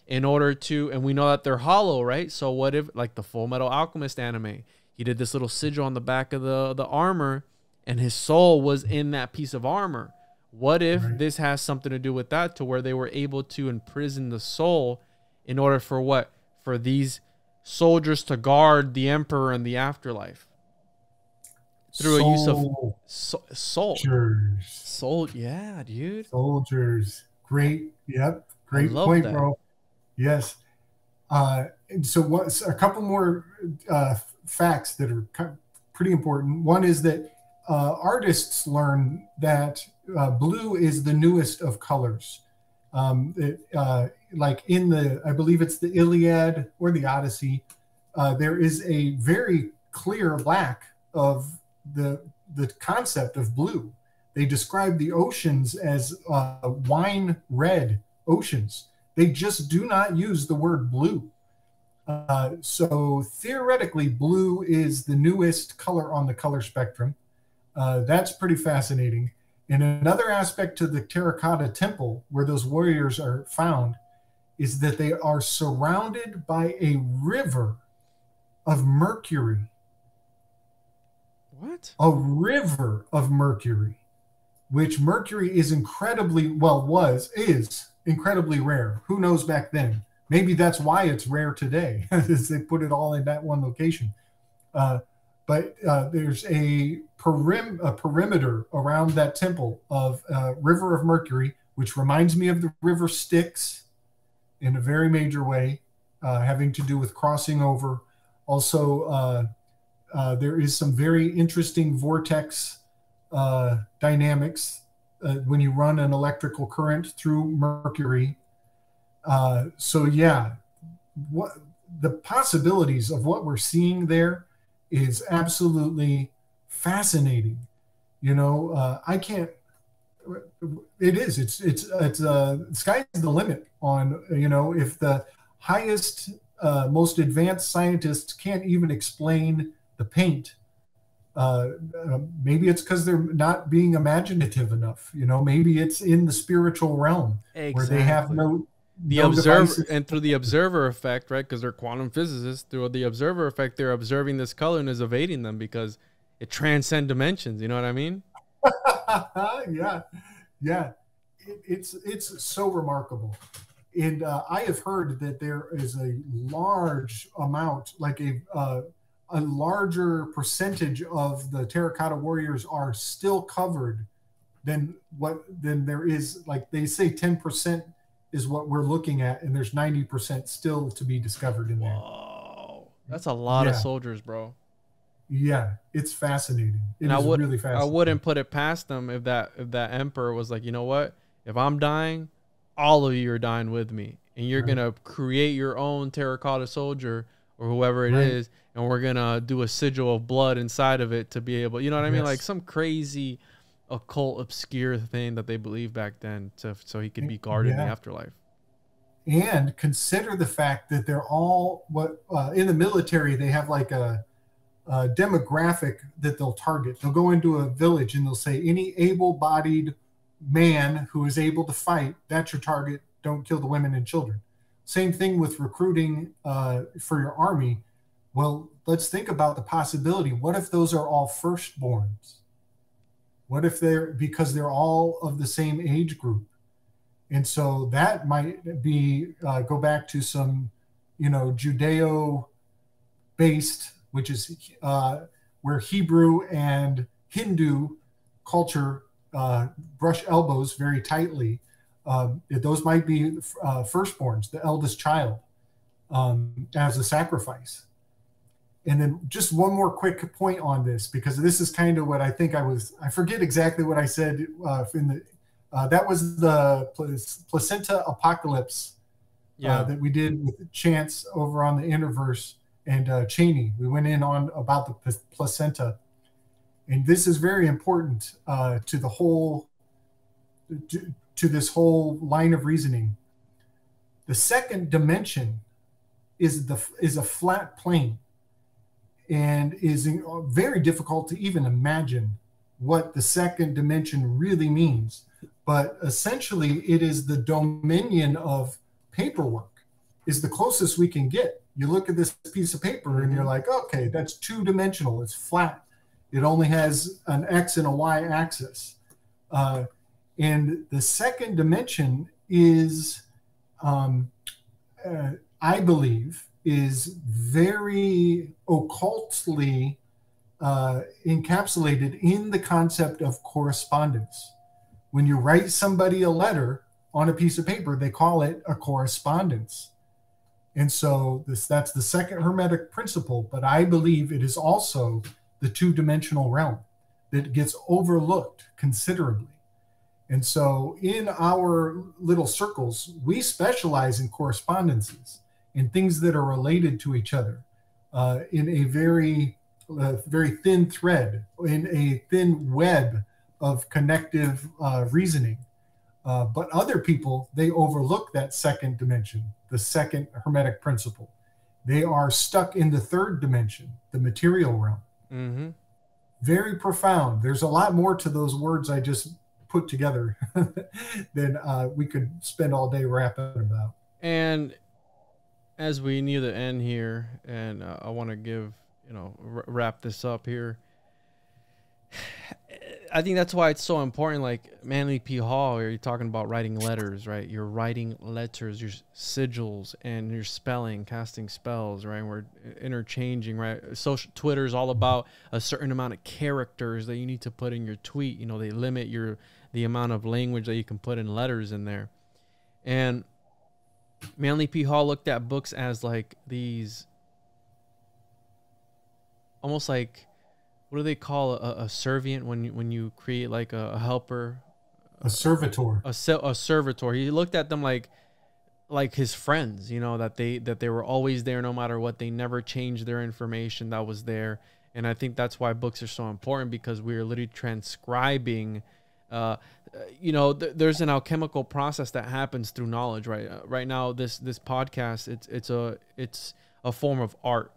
in order to, and we know that they're hollow, right? So what if, like the Full Metal Alchemist anime, he did this little sigil on the back of the armor, and his soul was in that piece of armor. What if this has something to do with that, to where they were able to imprison the soul in order for what? For these soldiers to guard the emperor in the afterlife. Through a use of soul. Soul, yeah, dude. Soldiers. Great. Yep. Great point, bro. Yes. And so a couple more facts that are pretty important. One is that artists learn that blue is the newest of colors. Like in I believe it's the Iliad or the Odyssey, there is a very clear lack of the concept of blue. They describe the oceans as wine red oceans. They just do not use the word blue. So theoretically, blue is the newest color on the color spectrum. That's pretty fascinating. And another aspect to the Terracotta Temple, where those warriors are found, is that they are surrounded by a river of mercury. What? A river of mercury, which mercury is incredibly, is incredibly rare. Who knows back then? Maybe that's why it's rare today, as they put it all in that one location. But there's a perimeter around that temple of river of mercury, which reminds me of the river Styx in a very major way, having to do with crossing over. Also, there is some very interesting vortex dynamics when you run an electrical current through mercury. So yeah, what the possibilities of what we're seeing there is absolutely fascinating. You know, it is. It's sky's the limit on, if the highest, most advanced scientists can't even explain the paint. Maybe it's because they're not being imaginative enough. Maybe it's in the spiritual realm where they have no observer devices. And through the observer effect, right? Because they're quantum physicists. Through the observer effect, they're observing this color and is evading them because it transcends dimensions. You know what I mean? Yeah. It's so remarkable. And I have heard that there is a large amount, like a larger percentage of the terracotta warriors are still covered than there is. Like they say 10% is what we're looking at, and there's 90% still to be discovered in there. Whoa. That's a lot of soldiers, bro. Yeah, it's fascinating. Really fascinating. I wouldn't put it past them if that emperor was like, you know what? If I'm dying, all of you are dying with me, and you're gonna create your own terracotta soldier or whoever it is, and we're gonna do a sigil of blood inside of it to be able, you know what I mean? Like some crazy occult obscure thing that they believed back then, so he could be guarded in the afterlife. And consider the fact that they're all in the military, they have like a demographic that they'll target. They'll go into a village and they'll say, any able-bodied man who is able to fight, that's your target. Don't kill the women and children. Same thing with recruiting for your army. Well, let's think about the possibility. What if those are all firstborns? What if because they're all of the same age group? And so that might be, go back to some, Judeo-based, which is where Hebrew and Hindu culture brush elbows very tightly. Those might be firstborns, the eldest child, as a sacrifice. And then just one more quick point on this, because this is kind of what I think I forget exactly what I said that was the placenta apocalypse that we did with Chance over on the Interverse and Cheney. We went in on about the placenta. And this is very important to the whole, to this whole line of reasoning. The second dimension is a flat plane, and is very difficult to even imagine what the second dimension really means. But essentially, it is the dominion of paperwork, is the closest we can get. You look at this piece of paper and you're like, okay, that's two-dimensional. It's flat. It only has an X and a Y axis. And the second dimension is, I believe, is very occultly encapsulated in the concept of correspondence. When you write somebody a letter on a piece of paper, they call it a correspondence. And so that's the second hermetic principle, but I believe it is also the two-dimensional realm that gets overlooked considerably. And so in our little circles, we specialize in correspondences and things that are related to each other in a very thin thread, in a thin web of connective reasoning. But other people, they overlook that second dimension, the second hermetic principle. They are stuck in the third dimension, the material realm. Mm-hmm. Very profound. There's a lot more to those words I just put together than we could spend all day rapping about. And as we near the end here, and I want to give, wrap this up here. I think that's why it's so important. Like Manly P. Hall, you're talking about writing letters, right? You're writing letters, your sigils, and you're spelling, casting spells, right? We're interchanging, right? Social Twitter is all about a certain amount of characters that you need to put in your tweet. They limit the amount of language that you can put in letters in there. And Manly P. Hall looked at books as like these, almost like, what do they call a servient when you create like a helper? A servitor. A servitor. He looked at them like his friends, that they were always there no matter what. They never changed their information that was there. And I think that's why books are so important, because we are literally transcribing You know, there's an alchemical process that happens through knowledge, right? Right now, this podcast, it's a form of art.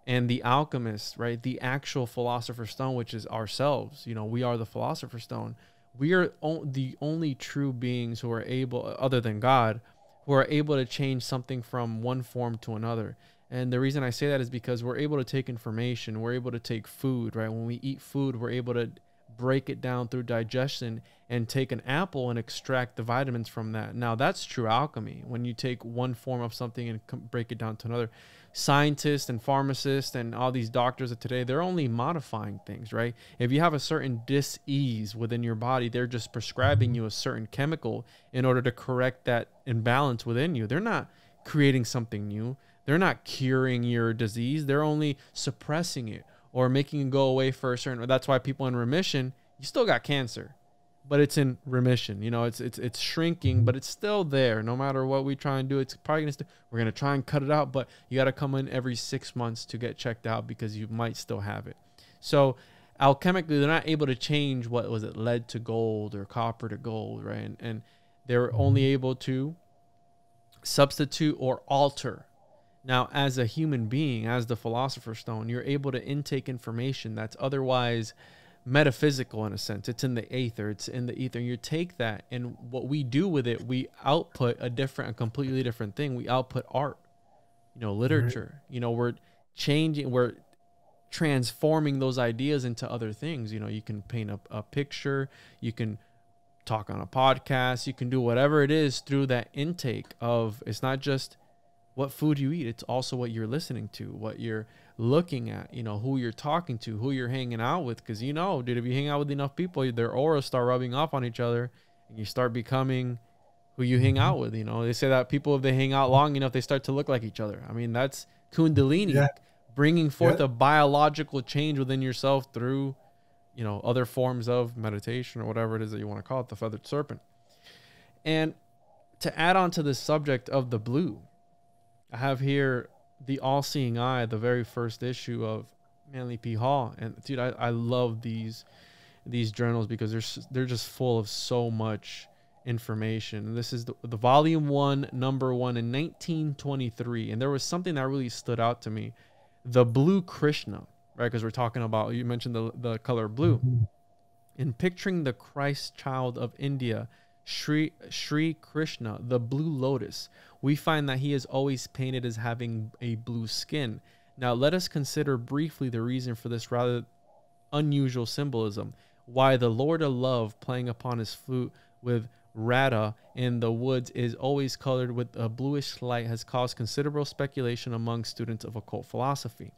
And the alchemist, right, the actual philosopher's stone, which is ourselves, you know, we are the philosopher's stone. We are the only true beings who are able, other than God, who are able to change something from one form to another. And the reason I say that is because we're able to take information, we're able to take food, right? When we eat food, we're able to break it down through digestion and take an apple and extract the vitamins from that. Now, that's true alchemy. When you take one form of something and break it down to another. Scientists and pharmacists and all these doctors of today, they're only modifying things, right? If you have a certain dis-ease within your body, they're just prescribing you a certain chemical in order to correct that imbalance within you. They're not creating something new. They're not curing your disease. They're only suppressing it or making it go away for a certain. That's why people in remission, you still got cancer, but it's in remission. You know, it's shrinking, but it's still there. No matter what we try and do, it's probably we're gonna try and cut it out, but you got to come in every 6 months to get checked out because you might still have it. So alchemically, they're not able to change what was it, lead to gold or copper to gold, right? And they're only able to substitute or alter. Now, as a human being, as the philosopher's stone, you're able to intake information that's otherwise metaphysical in a sense. It's in the aether. It's in the ether. And you take that, and what we do with it, we output a completely different thing. We output art, you know, literature. You know, we're transforming those ideas into other things. You know, you can paint a picture. You can talk on a podcast. You can do whatever it is through that intake of, it's not just what food you eat. It's also what you're listening to, what you're looking at, you know, who you're talking to, who you're hanging out with. Because, you know, dude, if you hang out with enough people, their auras start rubbing off on each other and you start becoming who you hang out with. You know, they say that people, if they hang out long enough, they start to look like each other. I mean, that's Kundalini, bringing forth a biological change within yourself through, you know, other forms of meditation or whatever it is that you want to call it, the feathered serpent. And to add on to this subject of the blue, I have here the All-Seeing Eye, the very first issue of Manly P. Hall. And dude, I love these journals because they're just full of so much information. And this is the volume 1, number 1 in 1923. And there was something that really stood out to me. The blue Krishna, right? Because we're talking about, you mentioned the color blue. In picturing the Christ child of India, Sri Krishna, the blue lotus, we find that he is always painted as having a blue skin. Now, let us consider briefly the reason for this rather unusual symbolism. Why the Lord of Love, playing upon his flute with Radha in the woods, is always colored with a bluish light has caused considerable speculation among students of occult philosophy.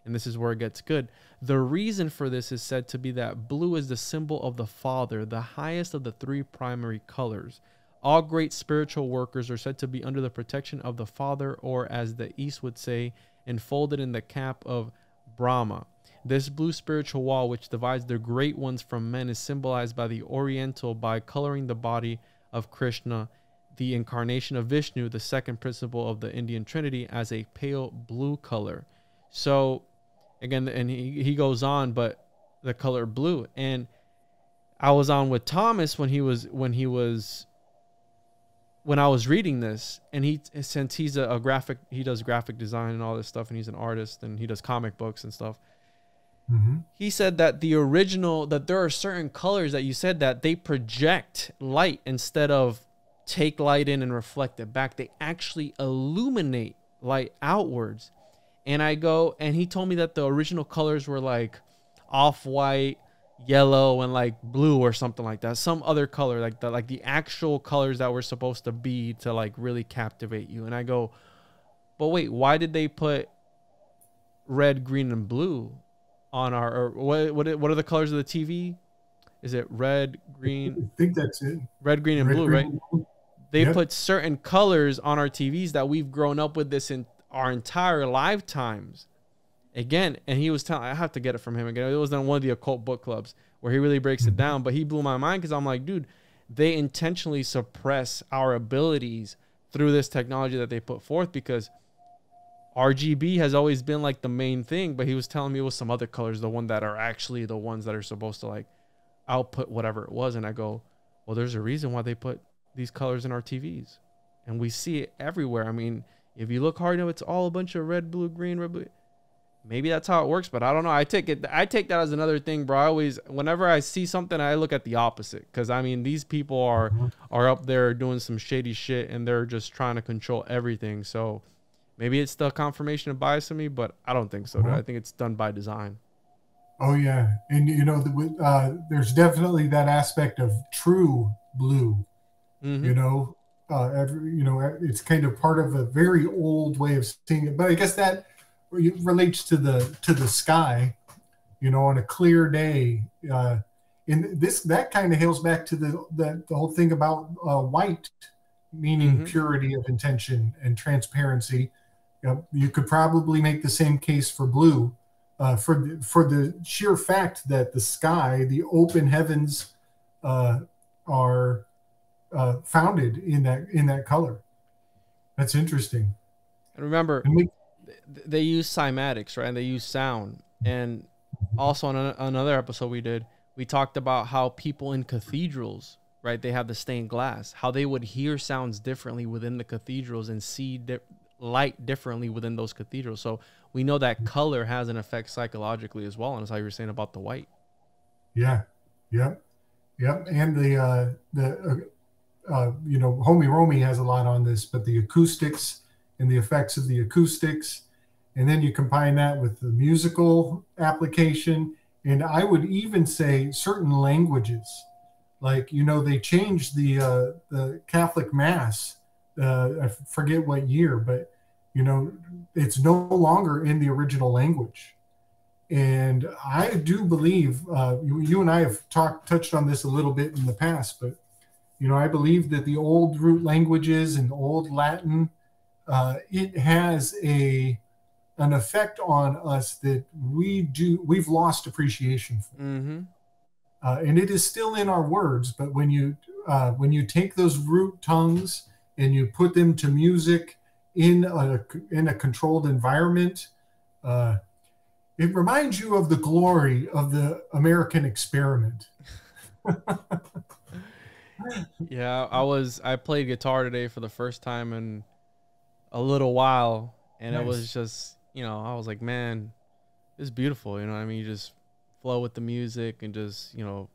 And this is where it gets good. The reason for this is said to be that blue is the symbol of the Father, the highest of the 3 primary colors. All great spiritual workers are said to be under the protection of the Father, or as the East would say, enfolded in the cap of Brahma. This blue spiritual wall, which divides the great ones from men, is symbolized by the Oriental by coloring the body of Krishna, the incarnation of Vishnu, the second principle of the Indian Trinity, as a pale blue color. So, again, and he goes on, but the color blue. And I was on with Thomas when I was reading this, and since he's he does graphic design and all this stuff, and he's an artist and he does comic books and stuff. He said that that there are certain colors that you said that they project light instead of take light in and reflect it back. They actually illuminate light outwards. And and he told me that the original colors were like off-white, yellow, and like blue or something like that. Some other color like that, like the actual colors that were supposed to be to like really captivate you. And I go, but wait, why did they put red, green, and blue on or what are the colors of the TV? Is it red, green? I think that's it. Red, green, and blue, right? They put certain colors on our TVs that we've grown up with this in our entire lifetimes. Again, and he was telling, I have to get it from him again. It was on one of the occult book clubs where he really breaks it down, but he blew my mind because I'm like, dude, they intentionally suppress our abilities through this technology that they put forth, because RGB has always been like the main thing, but he was telling me it was some other colors, the one that are actually the ones that are supposed to like output whatever it was. And I go, Well, there's a reason why they put these colors in our TVs, and we see it everywhere. I mean, if you look hard enough, it's all a bunch of red, blue, green, red, blue. Maybe that's how it works, but I don't know. I take that as another thing, bro. Whenever I see something, I look at the opposite. Because, I mean, these people are up there doing some shady shit, and they're just trying to control everything. So maybe it's the confirmation of bias in me, but I don't think so. I think it's done by design. Oh, yeah. And, you know, there's definitely that aspect of true blue, you know. It's kind of part of a very old way of seeing it. But I guess that relates to the sky, you know, on a clear day. And that kind of hails back to the whole thing about white, meaning purity of intention and transparency. You could probably make the same case for blue, for the sheer fact that the sky, the open heavens, are founded in that color. That's interesting. And remember, they use cymatics, right? And they use sound. And also on another episode we talked about how people in cathedrals, right, they have the stained glass, how they would hear sounds differently within the cathedrals and see light differently within those cathedrals. So we know that color has an effect psychologically as well. And that's how you were saying about the white. Yeah. Yep. And the you know, Homie Romy has a lot on this, but the acoustics and the effects of the acoustics, and then you combine that with the musical application, and I would even say certain languages, like, you know, they changed the Catholic Mass. I forget what year, but, you know, it's no longer in the original language. And I do believe, you and I have touched on this a little bit in the past, but, you know, I believe that the old root languages and old Latin, it has an effect on us that we've lost appreciation for. And it is still in our words, but when you take those root tongues and you put them to music in a controlled environment, it reminds you of the glory of the American experiment. Yeah, I played guitar today for the first time in a little while, and Nice. It was just, you know, I was like, man, it's beautiful, you know what I mean? You just flow with the music and just, you know,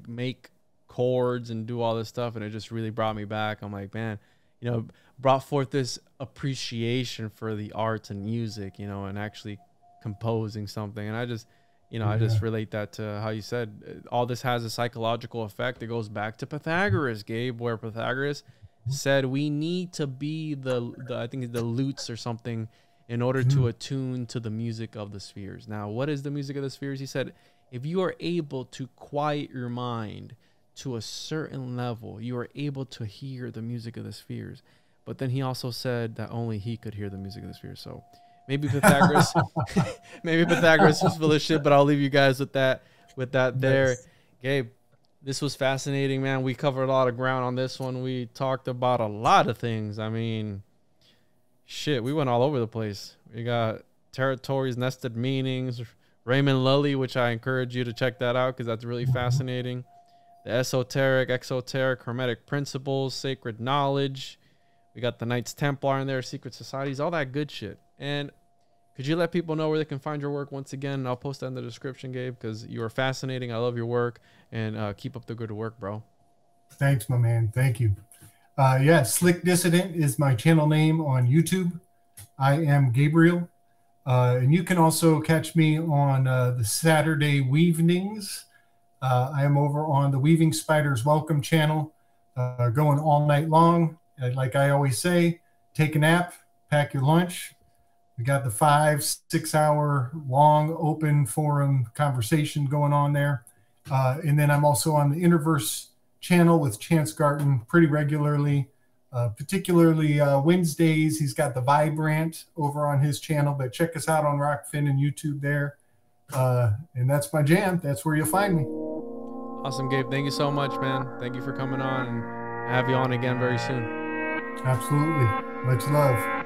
make chords and do all this stuff, and it just really brought me back. I'm like, man, you know, brought forth this appreciation for the arts and music, you know, and actually composing something. And I just, you know, I just relate that to how you said all this has a psychological effect. It goes back to Pythagoras, Gabe, where Pythagoras said we need to be the I think the lutes or something in order to attune to the music of the spheres. Now, what is the music of the spheres? He said, if you are able to quiet your mind to a certain level, you are able to hear the music of the spheres. But then he also said that only he could hear the music of the spheres. So maybe Pythagoras, was full of shit, but I'll leave you guys with that there. Nice. Gabe, this was fascinating, man. We covered a lot of ground on this one. We talked about a lot of things. I mean, shit, we went all over the place. We got Terra-tories, nested meanings, Raymon Lulli, which I encourage you to check that out because that's really fascinating. The esoteric, exoteric, hermetic principles, sacred knowledge. We got the Knights Templar in there, secret societies, all that good shit. And could you let people know where they can find your work once again? I'll post that in the description, Gabe, because you are fascinating. I love your work, and keep up the good work, bro. Thanks, my man. Thank you. Yeah, Slick Dissident is my channel name on YouTube. I am Gabriel. And you can also catch me on the Saturday Weavings. I am over on the Weaving Spiders Welcome channel, going all night long. Like I always say, take a nap, pack your lunch. We got the 5-6 hour long open forum conversation going on there. And then I'm also on the Interverse channel with Chance Garten pretty regularly, particularly Wednesdays. He's got the Vibrant over on his channel, but check us out on Rockfin and YouTube there. And that's my jam. That's where you'll find me. Awesome, Gabe. Thank you so much, man. Thank you for coming on, and have you on again very soon. Absolutely. Much love.